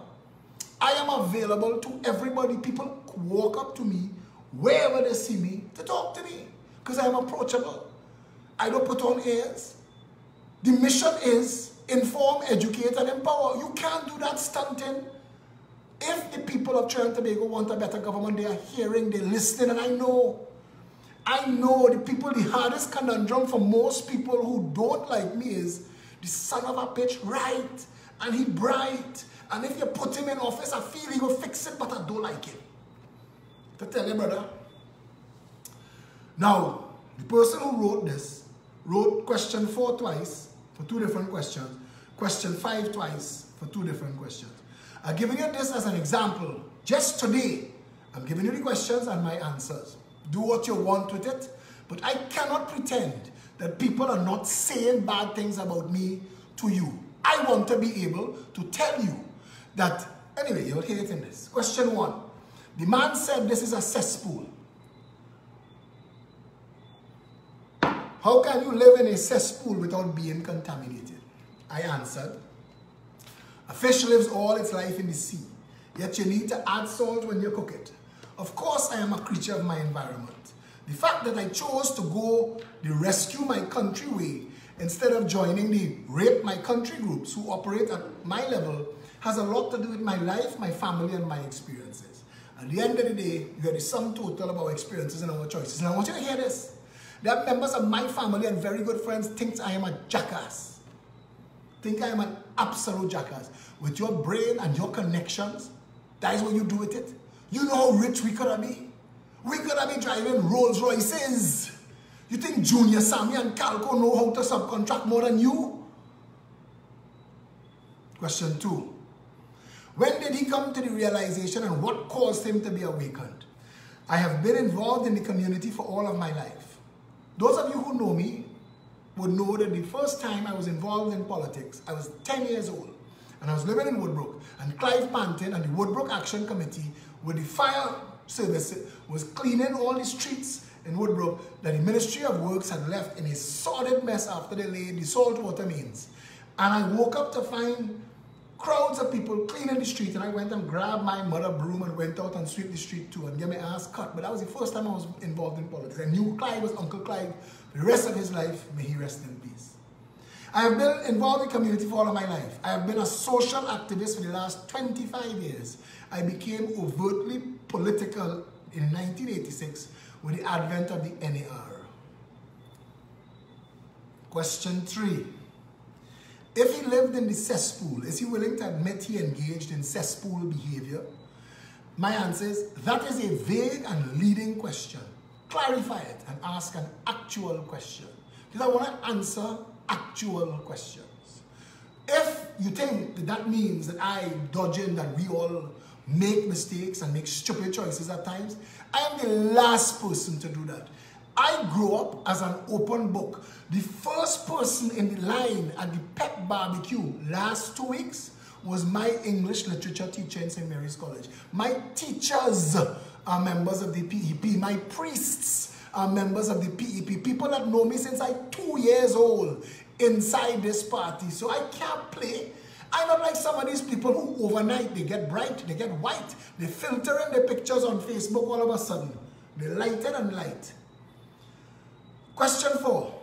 I am available to everybody. People walk up to me wherever they see me to talk to me because I am approachable. I don't put on airs. The mission is inform, educate, and empower. You can't do that stunting. If the people of Trinidad and Tobago want a better government, they are hearing, they're listening, and I know the people, the hardest conundrum for most people who don't like me is the son of a bitch right, and he bright, and if you put him in office, I feel he will fix it, but I don't like him. To tell you, brother. Now, the person who wrote this wrote question 4 twice for 2 different questions, question 5 twice for 2 different questions. I'm giving you this as an example. Just today, I'm giving you the questions and my answers. Do what you want with it, but I cannot pretend that people are not saying bad things about me to you. I want to be able to tell you that, anyway, you'll hear it in this. Question 1. The man said this is a cesspool. How can you live in a cesspool without being contaminated? I answered, a fish lives all its life in the sea, yet you need to add salt when you cook it. Of course, I am a creature of my environment. The fact that I chose to go the rescue my country way instead of joining the rape my country groups who operate at my level has a lot to do with my life, my family, and my experiences. At the end of the day, you are the sum total of our experiences and our choices. And I want you to hear this. That members of my family and very good friends think I am a jackass. Think I am an absolute jackass. With your brain and your connections, that is what you do with it. You know how rich we could have been? We could have been driving Rolls Royces. You think Junior, Sammy, and Calco know how to subcontract more than you? Question 2. When did he come to the realization and what caused him to be awakened? I have been involved in the community for all of my life. Those of you who know me would know that the first time I was involved in politics, I was 10 years old. And I was living in Woodbrook. And Clive Panton and the Woodbrook Action Committee with the fire service was cleaning all the streets in Woodbrook that the Ministry of Works had left in a sordid mess after they laid the saltwater mains. And I woke up to find crowds of people cleaning the street, and I went and grabbed my mother broom and went out and swept the street too and get my ass cut. But that was the first time I was involved in politics. I knew Clive was Uncle Clive the rest of his life. May he rest in peace. I have been involved in the community for all of my life. I have been a social activist for the last 25 years. I became overtly political in 1986 with the advent of the NAR. Question 3. If he lived in the cesspool, is he willing to admit he engaged in cesspool behavior? My answer is, that is a vague and leading question. Clarify it and ask an actual question. Because I want to answer actual questions. If you think that that means that I dodge in, that we all make mistakes and make stupid choices at times, I am the last person to do that. I grew up as an open book. The first person in the line at the pep barbecue last 2 weeks was my English literature teacher in St. Mary's College. My teachers are members of the PEP. My priests are members of the PEP. People that know me since I'm 2 years old inside this party. So I can't play. I'm not like some of these people who overnight, they get bright, they get white, they filter in their pictures on Facebook all of a sudden. They lighten and light. Question 4.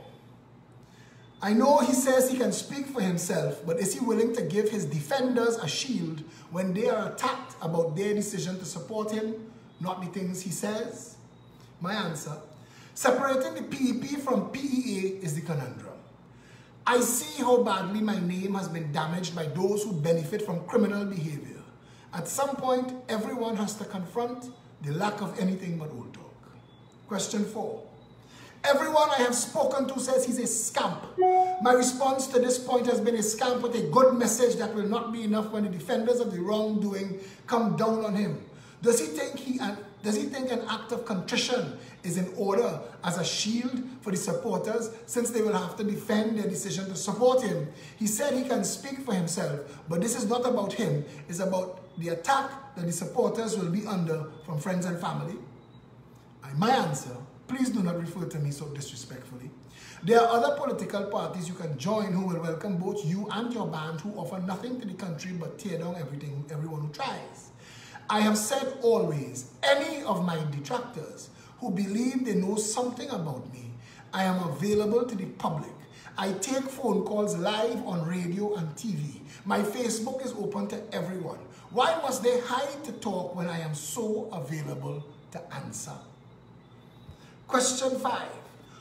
I know he says he can speak for himself, but is he willing to give his defenders a shield when they are attacked about their decision to support him, not the things he says? My answer, separating the PEP from PEA is the conundrum. I see how badly my name has been damaged by those who benefit from criminal behavior. At some point, everyone has to confront the lack of anything but old talk. Question 4. Everyone I have spoken to says he's a scamp. My response to this point has been a scamp with a good message that will not be enough when the defenders of the wrongdoing come down on him. Does he think an act of contrition is in order as a shield for the supporters, since they will have to defend their decision to support him? He said he can speak for himself, but this is not about him. It's about the attack that the supporters will be under from friends and family. My answer, please do not refer to me so disrespectfully. There are other political parties you can join who will welcome both you and your band, who offer nothing to the country but tear down everyone who tries. I have said always, any of my detractors who believe they know something about me, I am available to the public. I take phone calls live on radio and TV. My Facebook is open to everyone. Why must they hide to talk when I am so available to answer? Question 5.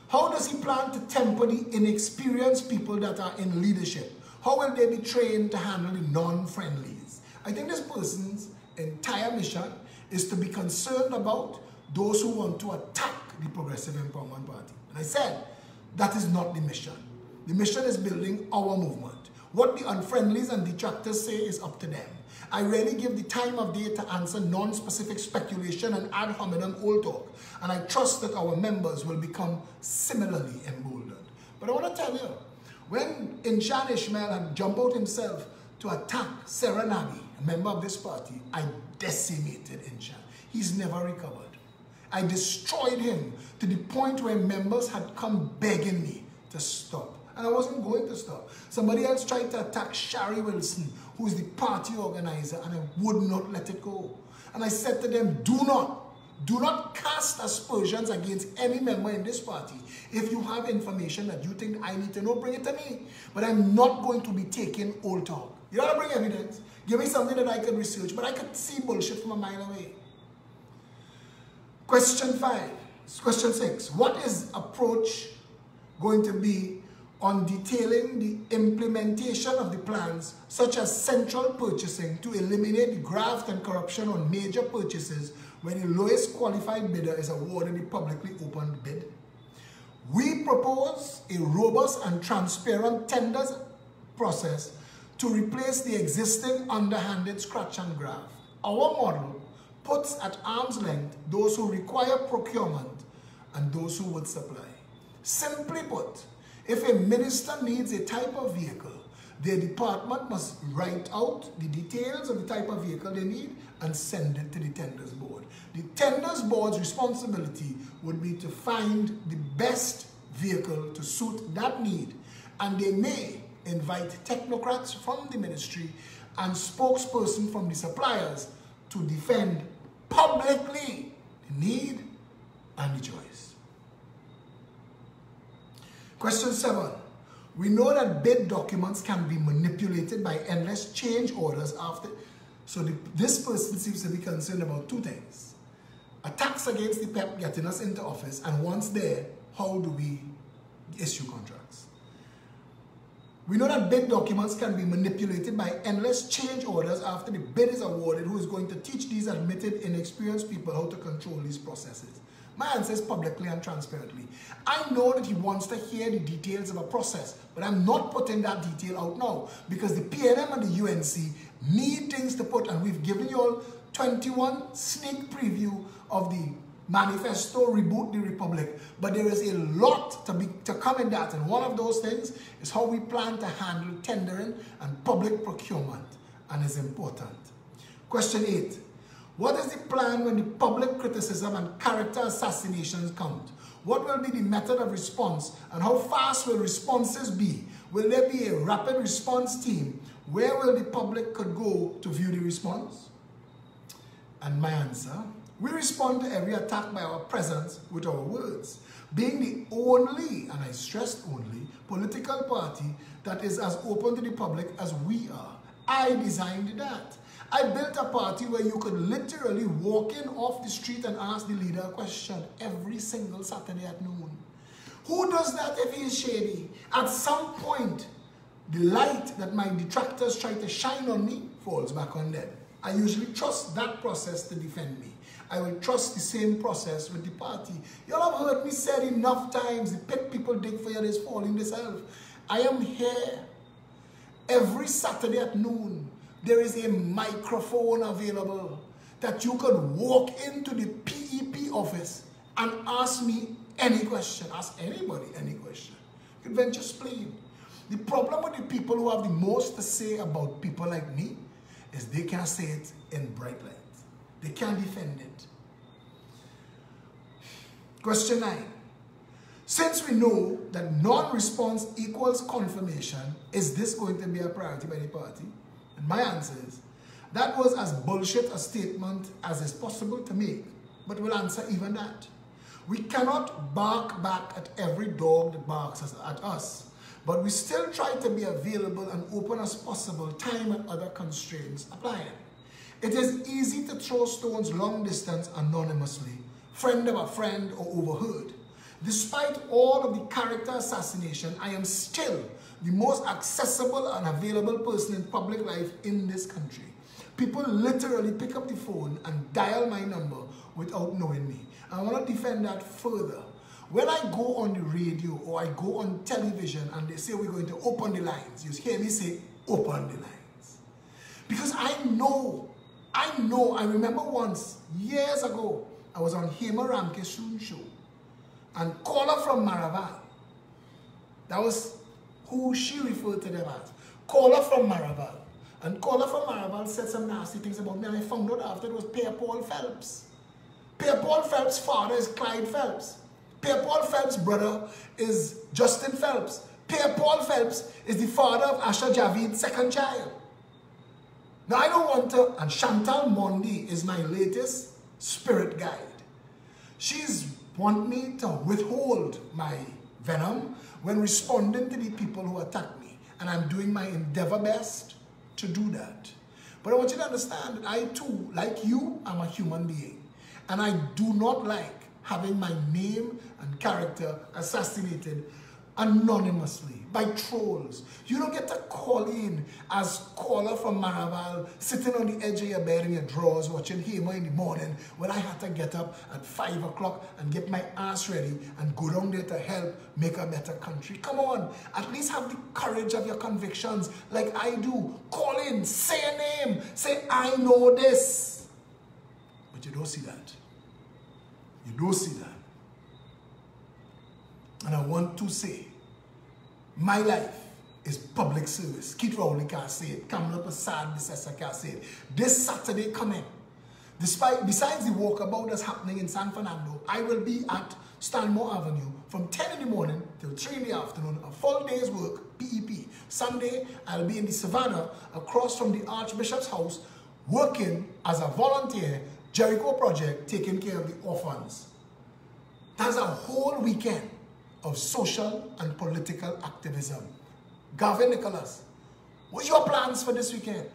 How does he plan to temper the inexperienced people that are in leadership? How will they be trained to handle the non-friendlies? I think this person's entire mission is to be concerned about those who want to attack the Progressive Empowerment Party. And I said, that is not the mission. The mission is building our movement. What the unfriendlies and detractors say is up to them. I rarely give the time of day to answer non-specific speculation and ad hominem old talk, and I trust that our members will become similarly emboldened. But I want to tell you, when Inshan Ishmael had jumped out himself to attack Sarah Nabi, a member of this party, I decimated Inshan. He's never recovered. I destroyed him to the point where members had come begging me to stop. And I wasn't going to stop. Somebody else tried to attack Shari Wilson, who is the party organizer, and I would not let it go. And I said to them, do not cast aspersions against any member in this party. If you have information that you think I need to know, bring it to me. But I'm not going to be taking old talk. You gotta bring evidence. Give me something that I can research, but I could see bullshit from a mile away. Question 6. What is approach going to be on detailing the implementation of the plans, such as central purchasing, to eliminate the graft and corruption on major purchases when the lowest qualified bidder is awarded the publicly opened bid? We propose a robust and transparent tenders process to replace the existing underhanded scratch and graft. Our model puts at arm's length those who require procurement and those who would supply. Simply put, if a minister needs a type of vehicle, their department must write out the details of the type of vehicle they need and send it to the tenders board. The tenders board's responsibility would be to find the best vehicle to suit that need, and they may invite technocrats from the ministry and spokesperson from the suppliers to defend publicly the need and the choice. Question 7. We know that bid documents can be manipulated by endless change orders after. So this person seems to be concerned about two things. Attacks against the PEP getting us into office, and once there, how do we issue contracts? We know that bid documents can be manipulated by endless change orders after the bid is awarded. Who is going to teach these admitted inexperienced people how to control these processes? My answer is publicly and transparently. I know that he wants to hear the details of a process, but I'm not putting that detail out now because the PNM and the UNC need things to put, and we've given you all 21 sneak preview of the manifesto, Reboot the Republic, but there is a lot to come in that, and one of those things is how we plan to handle tendering and public procurement, and is important. Question 8. What is the plan when the public criticism and character assassinations come? What will be the method of response, and how fast will responses be? Will there be a rapid response team? Where will the public could go to view the response? And my answer, we respond to every attack by our presence with our words. Being the only, and I stress only, political party that is as open to the public as we are, I designed that. I built a party where you could literally walk in off the street and ask the leader a question every single Saturday at noon. Who does that if he is shady? At some point, the light that my detractors try to shine on me falls back on them. I usually trust that process to defend me. I will trust the same process with the party. You all have heard me say enough times, the pit people dig for you is falling themselves. I am here every Saturday at noon. There is a microphone available that you could walk into the PEP office and ask me any question. Ask anybody any question. You could venture spleen. The problem with the people who have the most to say about people like me is they can't say it in bright light. They can't defend it. Question 9. Since we know that non-response equals confirmation, is this going to be a priority by the party? And my answer is, that was as bullshit a statement as is possible to make, but we'll answer even that. We cannot bark back at every dog that barks at us, but we still try to be available and open as possible, time and other constraints applying. It is easy to throw stones long distance anonymously, friend of a friend or overheard. Despite all of the character assassination, I am still the most accessible and available person in public life in this country. People literally pick up the phone and dial my number without knowing me. I want to defend that further. When I go on the radio or I go on television and they say we're going to open the lines, you hear me say, open the lines. Because I remember once, years ago, I was on Hema Ramkishoon's show, and caller from Maraval, that was who she referred to them as, caller from Maraval. And caller from Maraval said some nasty things about me, and I found out after it was Pierre Paul Phelps. Pierre Paul Phelps' father is Clyde Phelps. Pierre Paul Phelps' brother is Justin Phelps. Pierre Paul Phelps is the father of Asha Javid's second child. Now I don't want to, and Chantal Mondi is my latest spirit guide. She's want me to withhold my venom when responding to the people who attack me. And I'm doing my endeavor best to do that. But I want you to understand that I too, like you, am a human being. And I do not like having my name and character assassinated anonymously by trolls. You don't get to call in as caller from Maraval, sitting on the edge of your bed in your drawers watching Hema in the morning when I had to get up at 5 o'clock and get my ass ready and go down there to help make a better country. Come on, at least have the courage of your convictions like I do. Call in, say a name, say I know this. But you don't see that. You don't see that. And I want to say, my life is public service. Keith Rowley can't say it. Kamala Prasad can't say it. This Saturday coming, besides the walkabout that's happening in San Fernando, I will be at Stanmore Avenue from 10 in the morning till 3 in the afternoon, a full day's work, PEP. Sunday, I'll be in the Savannah across from the Archbishop's house, working as a volunteer, Jericho Project, taking care of the orphans. That's a whole weekend of social and political activism. Gavin Nicholas, what's your plans for this weekend?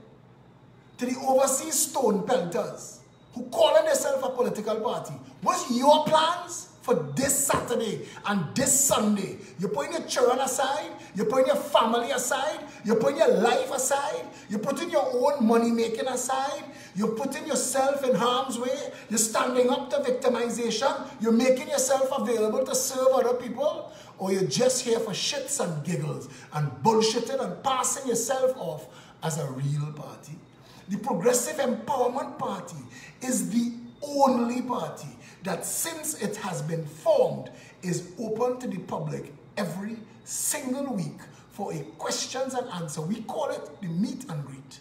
To the overseas stone pelters who calling themselves a political party, what's your plans for this Saturday and this Sunday? You're putting your children aside, you're putting your family aside, you're putting your life aside, you're putting your own money making aside, you're putting yourself in harm's way, you're standing up to victimization, you're making yourself available to serve other people, or you're just here for shits and giggles and bullshitting and passing yourself off as a real party. The Progressive Empowerment Party is the only party that, since it has been formed, is open to the public every single week for a questions and answer. We call it the meet and greet.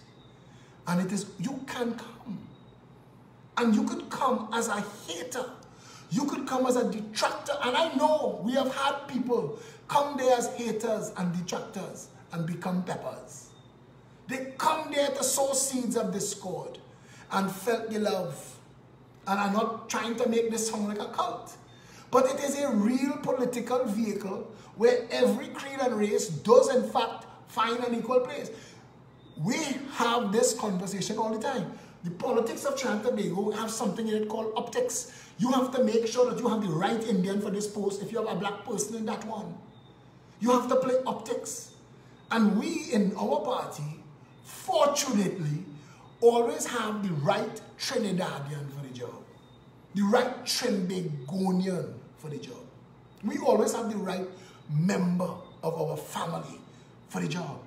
And it is, you can come. And you could come as a hater. You could come as a detractor. And I know we have had people come there as haters and detractors and become peppers. They come there to sow seeds of discord and felt the love. And I'm not trying to make this sound like a cult. But it is a real political vehicle where every creed and race does in fact find an equal place. We have this conversation all the time. The politics of Trinidad and Tobago have something in it called optics. You have to make sure that you have the right Indian for this post if you have a black person in that one. You have to play optics. And we in our party, fortunately, always have the right Trinidadian for the job. The right Trinbagonian for the job. We always have the right member of our family for the job.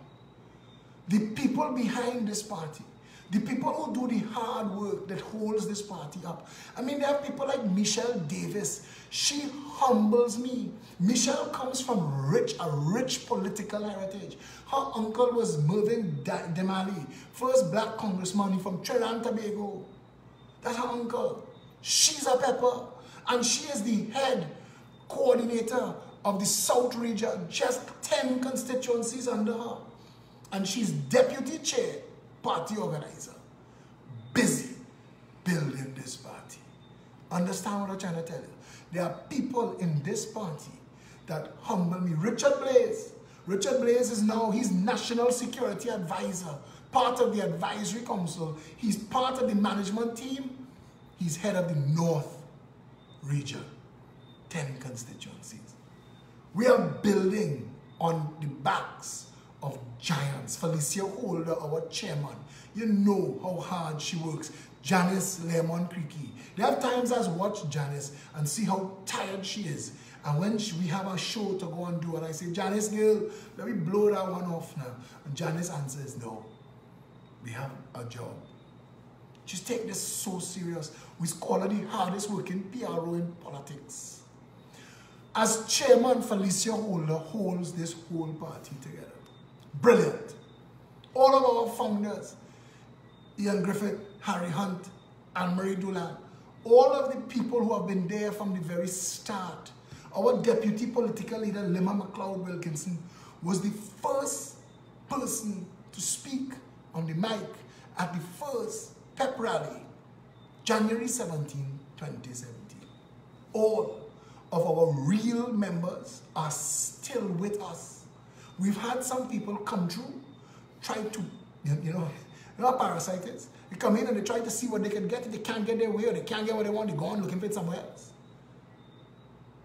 The people behind this party, the people who do the hard work that holds this party up. I mean, there are people like Michelle Davis. She humbles me. Michelle comes from a rich political heritage. Her uncle was Mervyn Demali, first black congressman from Trinidad and Tobago. That's her uncle. She's a pepper. And she is the head coordinator of the South region, just 10 constituencies under her. And she's deputy chair, party organizer, busy building this party. Understand what I'm trying to tell you? There are people in this party that humble me. Richard Blaze. Richard Blaze is now, he's National Security Advisor, part of the Advisory Council. He's part of the management team. He's head of the North region, 10 constituencies. We are building on the backs of giants. Felicia Holder, our chairman, you know how hard she works. Janice Lemon Creaky. There are times I watch Janice and see how tired she is. And when we have a show to go and do, and I say, Janice, girl, let me blow that one off now. And Janice answers, no, we have a job. Just take this so serious. We call her the hardest working PRO in politics. As chairman, Felicia Holder holds this whole party together. Brilliant. All of our founders, Ian Griffith, Harry Hunt, Anne-Marie Doolan, all of the people who have been there from the very start. Our deputy political leader, Lima McLeod Wilkinson, was the first person to speak on the mic at the first pep rally, January 17, 2017. All of our real members are still with us. We've had some people come through, try to, you know parasites. They come in and they try to see what they can get. If they can't get their way or they can't get what they want, they go on looking for it somewhere else.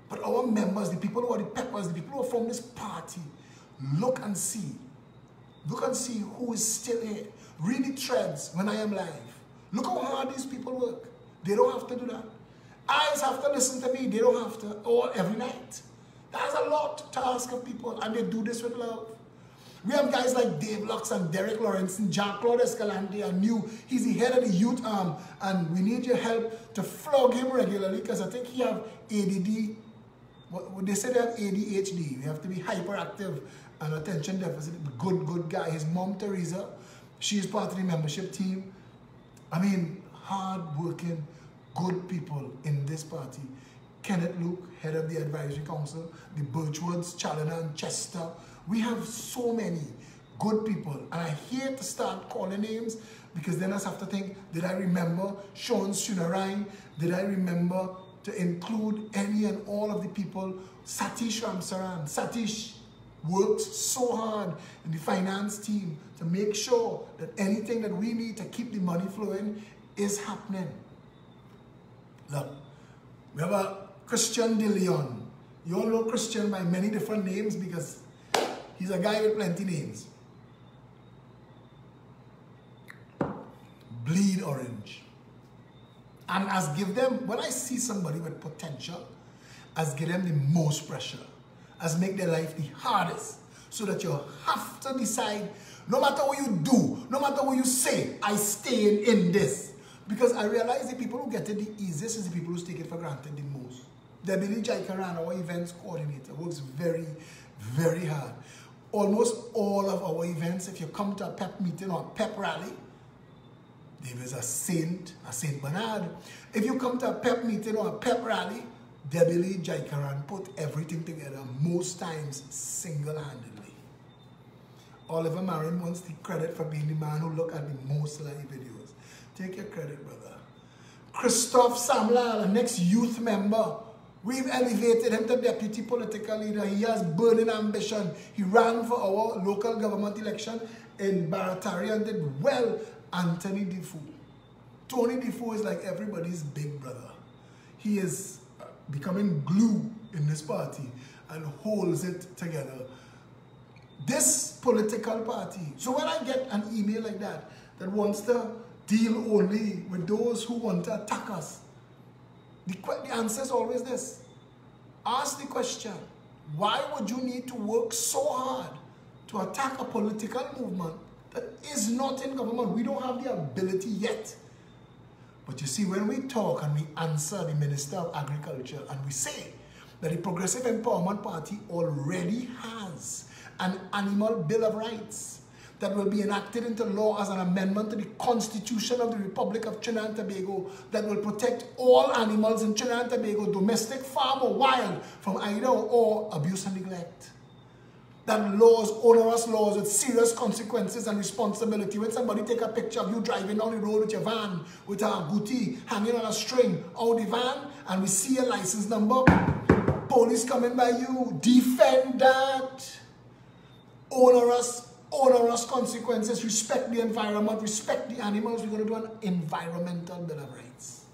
But our members, the people who are the peppers, the people who are from this party, look and see. Look and see who is still here. Read the threads when I am live. Look how hard these people work. They don't have to do that. Eyes have to listen to me. They don't have to. Or every night. That's a lot to ask of people. And they do this with love. We have guys like Dave Lux and Derek Lawrence and Jean-Claude Escalante and he's the head of the youth arm, and we need your help to flog him regularly because I think he have ADD. They say they have ADHD. We have to be hyperactive and attention deficit. Good guy. His mom, Teresa, she's part of the membership team. I mean, hard-working, good people in this party. Kenneth Luke, head of the Advisory Council, the Birchwoods, Challoner and Chester. We have so many good people. And I hate to start calling names because then I have to think, did I remember Sean Sunarain? Did I remember to include any and all of the people? Satish Ramsaran. Satish works so hard in the finance team to make sure that anything that we need to keep the money flowing is happening. Look, we have a Christian De Leon. You all know Christian by many different names because he's a guy with plenty names. Bleed orange. And as give them, when I see somebody with potential, as give them the most pressure, as make their life the hardest, so that you have to decide, no matter what you do, no matter what you say, I stay in this. Because I realize the people who get it the easiest is the people who take it for granted the most. Debbie Jaikaran, our events coordinator, works very, very hard. Almost all of our events, if you come to a pep meeting or a pep rally, there is a Saint Bernard. If you come to a pep meeting or a pep rally, Debbie Jaikaran put everything together, most times single-handedly. Oliver Marin wants the credit for being the man who looked at the most live videos. Take your credit, brother. Christophe Samlal, the next youth member. We've elevated him to deputy political leader. He has burning ambition. He ran for our local government election in Baratarian did well. Anthony Defoe. Tony Defoe is like everybody's big brother. He is becoming glue in this party and holds it together. This political party. So when I get an email like that wants to deal only with those who want to attack us, the answer is always this. Ask the question, why would you need to work so hard to attack a political movement that is not in government? We don't have the ability yet. But you see, when we talk and we answer the Minister of Agriculture and we say that the Progressive Empowerment Party already has an Animal Bill of Rights that will be enacted into law as an amendment to the Constitution of the Republic of Trinidad and Tobago that will protect all animals in Trinidad and Tobago, domestic, farm or wild, from either or abuse and neglect. That laws, onerous laws with serious consequences and responsibility. When somebody take a picture of you driving down the road with your van, with a Gucci hanging on a string out the van, and we see a license number, police coming by you, defend that. Onerous consequences, respect the environment, respect the animals. We're going to do an environmental bill of rights.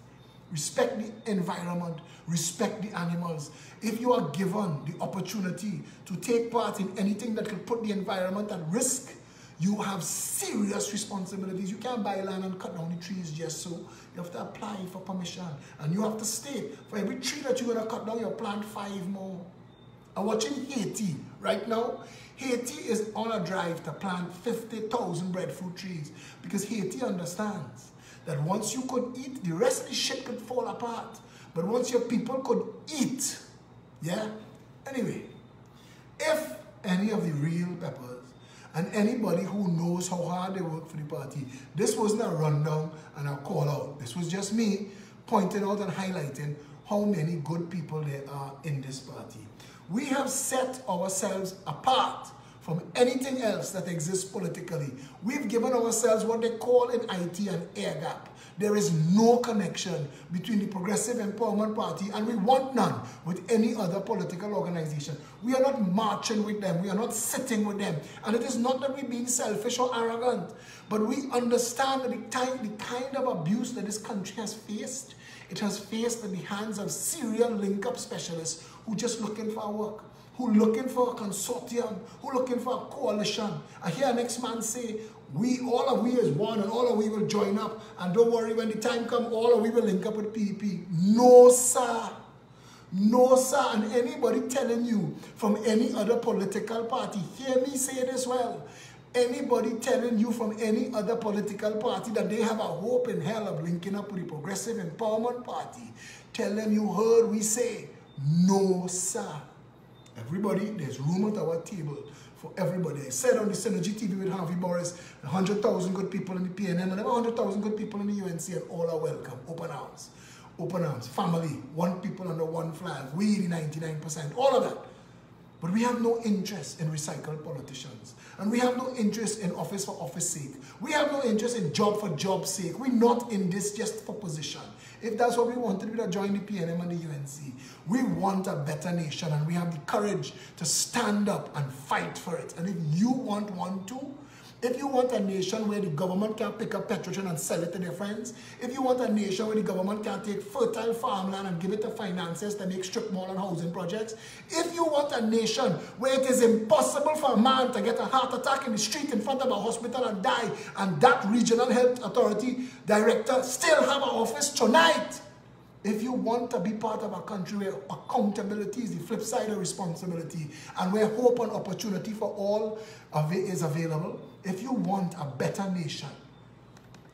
Respect the environment, respect the animals. If you are given the opportunity to take part in anything that could put the environment at risk, you have serious responsibilities. You can't buy land and cut down the trees just so. You have to apply for permission. And you have to state, for every tree that you're going to cut down, you'll plant 5 more. I'm watching Haiti right now. Haiti is on a drive to plant 50,000 breadfruit trees because Haiti understands that once you could eat, the rest of the shit could fall apart. But once your people could eat, yeah? Anyway, if any of the real peppers and anybody who knows how hard they work for the party, this wasn't a rundown and a call out. This was just me pointing out and highlighting how many good people there are in this party. We have set ourselves apart from anything else that exists politically. We've given ourselves what they call in IT an air gap. There is no connection between the Progressive Empowerment Party, and we want none with any other political organization. We are not marching with them. We are not sitting with them. And it is not that we're being selfish or arrogant, but we understand that the kind of abuse that this country has faced, it has faced at the hands of serial link-up specialists who just looking for work, who looking for a consortium, who looking for a coalition. I hear an ex-man say, all of we is one and all of we will join up, and don't worry, when the time comes, all of we will link up with PEP. No, sir. No, sir. And anybody telling you from any other political party, hear me say this well, anybody telling you from any other political party that they have a hope in hell of linking up with the Progressive Empowerment Party, tell them you heard we say, no, sir. Everybody, there's room at our table for everybody. I said on the Synergy TV with Harvey Morris, 100,000 good people in the PNM and 100,000 good people in the UNC, and all are welcome. Open arms. Open arms. Family. One people under one flag. We the 99%. All of that. But we have no interest in recycled politicians. And we have no interest in office for office sake. We have no interest in job for job's sake. We're not in this just for position. If that's what we wanted, we'd have joined the PNM and the UNC. We want a better nation, and we have the courage to stand up and fight for it. And if you want one too, if you want a nation where the government can pick up petrol and sell it to their friends, if you want a nation where the government can take fertile farmland and give it to finances to make strip mall and housing projects, if you want a nation where it is impossible for a man to get a heart attack in the street in front of a hospital and die, and that regional health authority director still have an office tonight, if you want to be part of a country where accountability is the flip side of responsibility, and where hope and opportunity for all is available, if you want a better nation,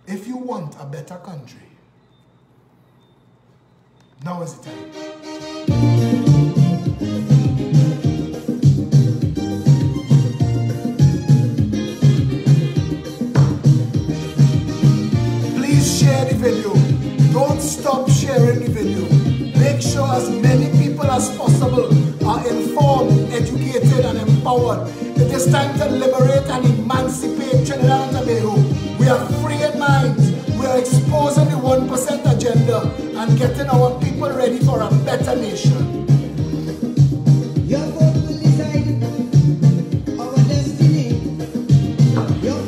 if you want a better country, now is the time. Please share the video. Don't stop sharing the video. Make sure as many people as possible are informed, educated, and empowered. It is time to liberate and emancipate Trinidad and Tobago. We are free in minds. We are exposing the 1% agenda and getting our people ready for a better nation. Your vote will decide our destiny. Your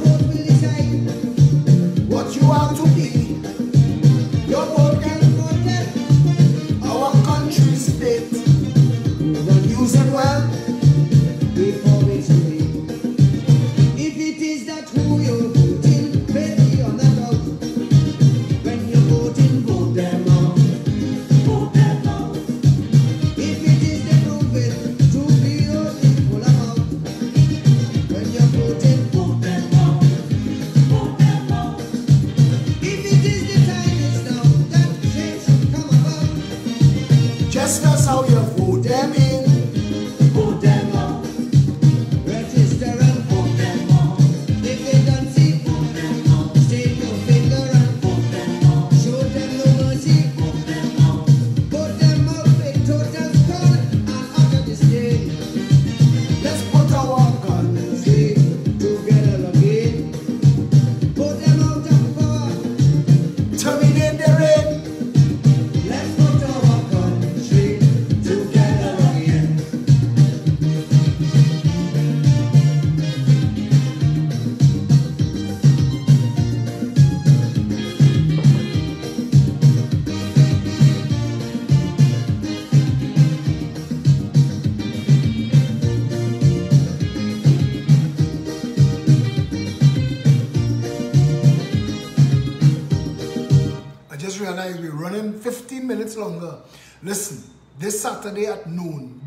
Just us how you vote them in. Vote them out. Register and vote them out. If they don't see, vote them out. Take your finger and vote them out. Show them no mercy, vote them out. Vote them out, make total scorn and utter disdain. Let's put our country Together again. Vote them out of power. terminate the rain. Let's put our country together again. I just realized we're running 15 minutes longer. Listen, this Saturday at noon,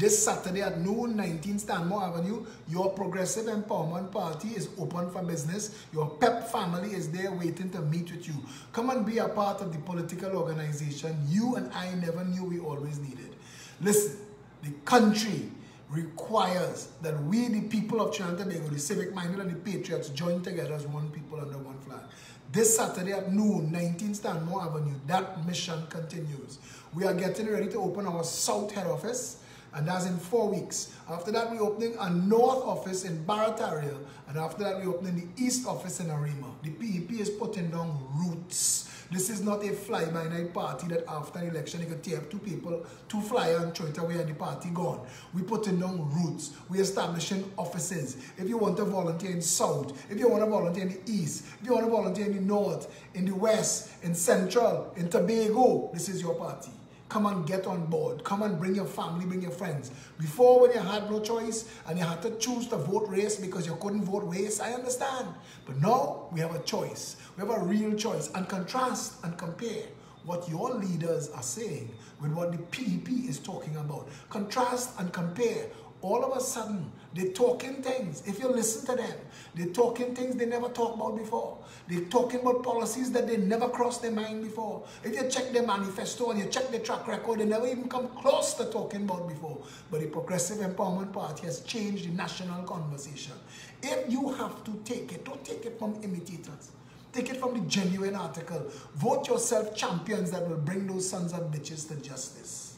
19 Stanmore Avenue, your Progressive Empowerment Party is open for business. Your PEP family is there waiting to meet with you. Come and be a part of the political organization you and I never knew we always needed. Listen, the country requires that we, the people of Trinidad and Tobago, the civic-minded and the patriots, join together as one people under one flag. This Saturday at noon, 19 Stanmore Avenue, that mission continues. We are getting ready to open our South head office, and that's in 4 weeks. After that, we're opening a North office in Barataria, and after that, we're opening the East office in Arima. The PEP is putting down roots. This is not a fly-by-night party that after the election you can tear up two people, two flyers and throw it away and the party gone. We're putting down roots. We're establishing offices. If you want to volunteer in South, if you want to volunteer in the East, if you want to volunteer in the North, in the West, in Central, in Tobago, this is your party. Come and get on board. Come and bring your family, bring your friends. Before, when you had no choice and you had to choose to vote race because you couldn't vote race, I understand. But now we have a choice. We have a real choice. And contrast and compare what your leaders are saying with what the PEP is talking about. Contrast and compare. All of a sudden, they're talking things. If you listen to them, they're talking things they never talked about before. They're talking about policies that they never crossed their mind before. If you check their manifesto and you check their track record, they never even come close to talking about before. But the Progressive Empowerment Party has changed the national conversation. If you have to take it, don't take it from imitators. Take it from the genuine article. Vote yourself champions that will bring those sons of bitches to justice.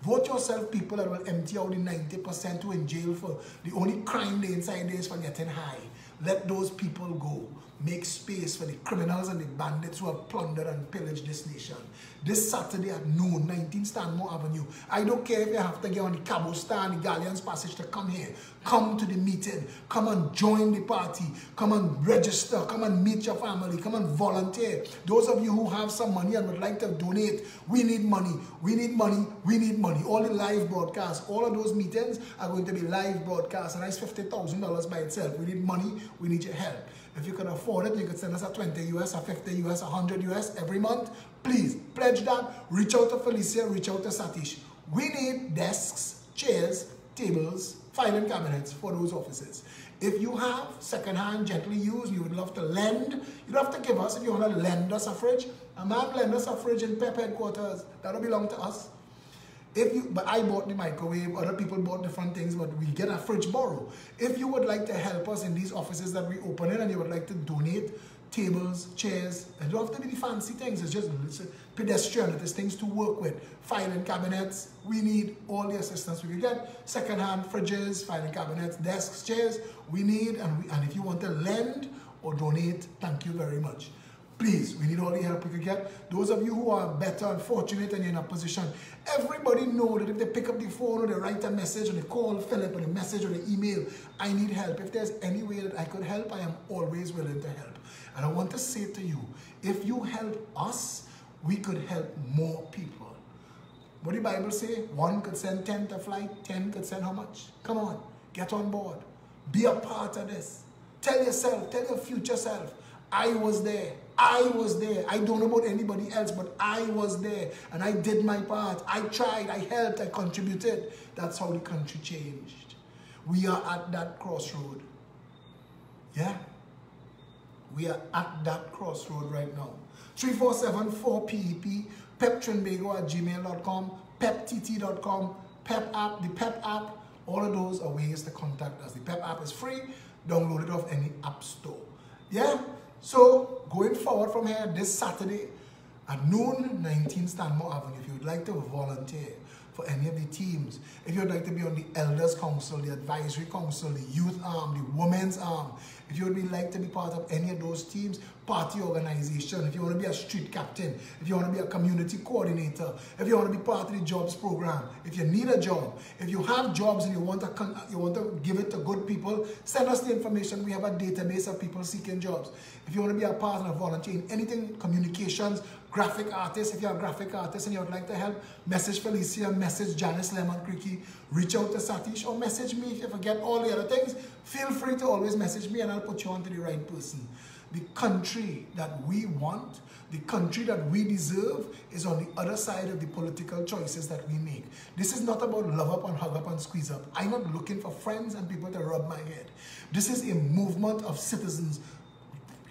Vote yourself people that will empty out the 90% who in jail for the only crime they inside there is for getting high. Let those people go. Make space for the criminals and the bandits who have plundered and pillaged this nation. This Saturday at noon, 19 Stanmore Avenue. I don't care if you have to get on the Cabo Star and the Galleons Passage to come here. Come to the meeting. Come and join the party. Come and register. Come and meet your family. Come and volunteer. Those of you who have some money and would like to donate, we need money. We need money. We need money. All the live broadcasts, all of those meetings are going to be live broadcasts, and that's $50,000 by itself. We need money. We need your help. If you can afford it, you can send us a 20 US, a 50 US, 100 US every month. Please pledge that. Reach out to Felicia, reach out to Satish. We need desks, chairs, tables, filing cabinets for those offices. If you have second-hand, gently used, you would love to lend, you don't have to give us. If you want to lend us a fridge, a man lend us a fridge in PEP headquarters. That'll belong to us. But I bought the microwave, other people bought different things, but we get a fridge borrow. If you would like to help us in these offices that we open in and you would like to donate tables, chairs, it don't have to be the fancy things, it's just pedestrian, it is things to work with. Filing cabinets, we need all the assistance we can get. Second-hand fridges, filing cabinets, desks, chairs, we need, and if you want to lend or donate, thank you very much. Please, we need all the help we can get. Those of you who are better and fortunate and you're in a position, everybody know that if they pick up the phone or they write a message or they call Philip or the message or the email, I need help. If there's any way that I could help, I am always willing to help. And I want to say to you, if you help us, we could help more people. What the Bible say? 1 could send 10 to flight, 10 could send how much? Come on, get on board. Be a part of this. Tell yourself, tell your future self, I was there. I was there. I don't know about anybody else, but I was there. And I did my part. I tried. I helped. I contributed. That's how the country changed. We are at that crossroad. Yeah? We are at that crossroad right now. 347-4PEP, peptrinbago@gmail.com, peptt.com, Pep app, the Pep app. All of those are ways to contact us. The Pep app is free. Download it off any app store. Yeah? So, going forward from here, this Saturday at noon, 19 Stanmore Avenue, if you would like to volunteer for any of the teams, if you would like to be on the Elders Council, the Advisory Council, the Youth Arm, the Women's Arm, if you would like to be part of any of those teams, party organization, if you want to be a street captain, if you want to be a community coordinator, if you want to be part of the jobs program, if you need a job, if you have jobs and you want to give it to good people, send us the information. We have a database of people seeking jobs. If you want to be a part of volunteering, anything, communications, graphic artist, if you're a graphic artist and you would like to help, message Felicia, message Janice Lemon Creaky, reach out to Satish, or message me. If you forget all the other things, feel free to always message me and I'll put you on to the right person. The country that we want, the country that we deserve is on the other side of the political choices that we make. This is not about love up and hug up and squeeze up. I'm not looking for friends and people to rub my head. This is a movement of citizens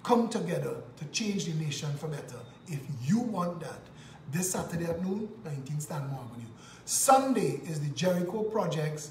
come together to change the nation for better. If you want that, this Saturday at noon, 19 Stanmore Avenue. Sunday is the Jericho Project's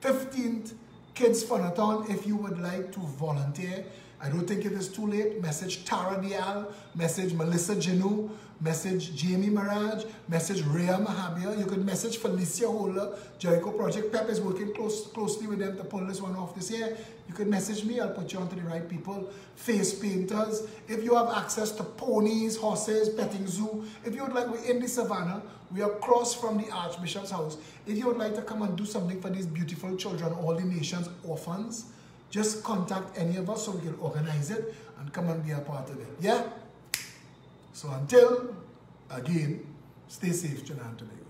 15th Kids Funathon. If you would like to volunteer, I don't think it is too late. Message Tara Dial, message Melissa Janu, message Jamie Maraj, message Rhea Mahabia. You could message Felicia Holder. Jericho Project Pep is working closely with them to pull this one off this year. You could message me, I'll put you on to the right people. Face painters. If you have access to ponies, horses, petting zoo, if you would like, we're in the savannah. We are across from the Archbishop's house. If you would like to come and do something for these beautiful children, all the nation's orphans, just contact any of us so we can organize it and come and be a part of it. Yeah? So until, again, stay safe, Trinidad and Tobago.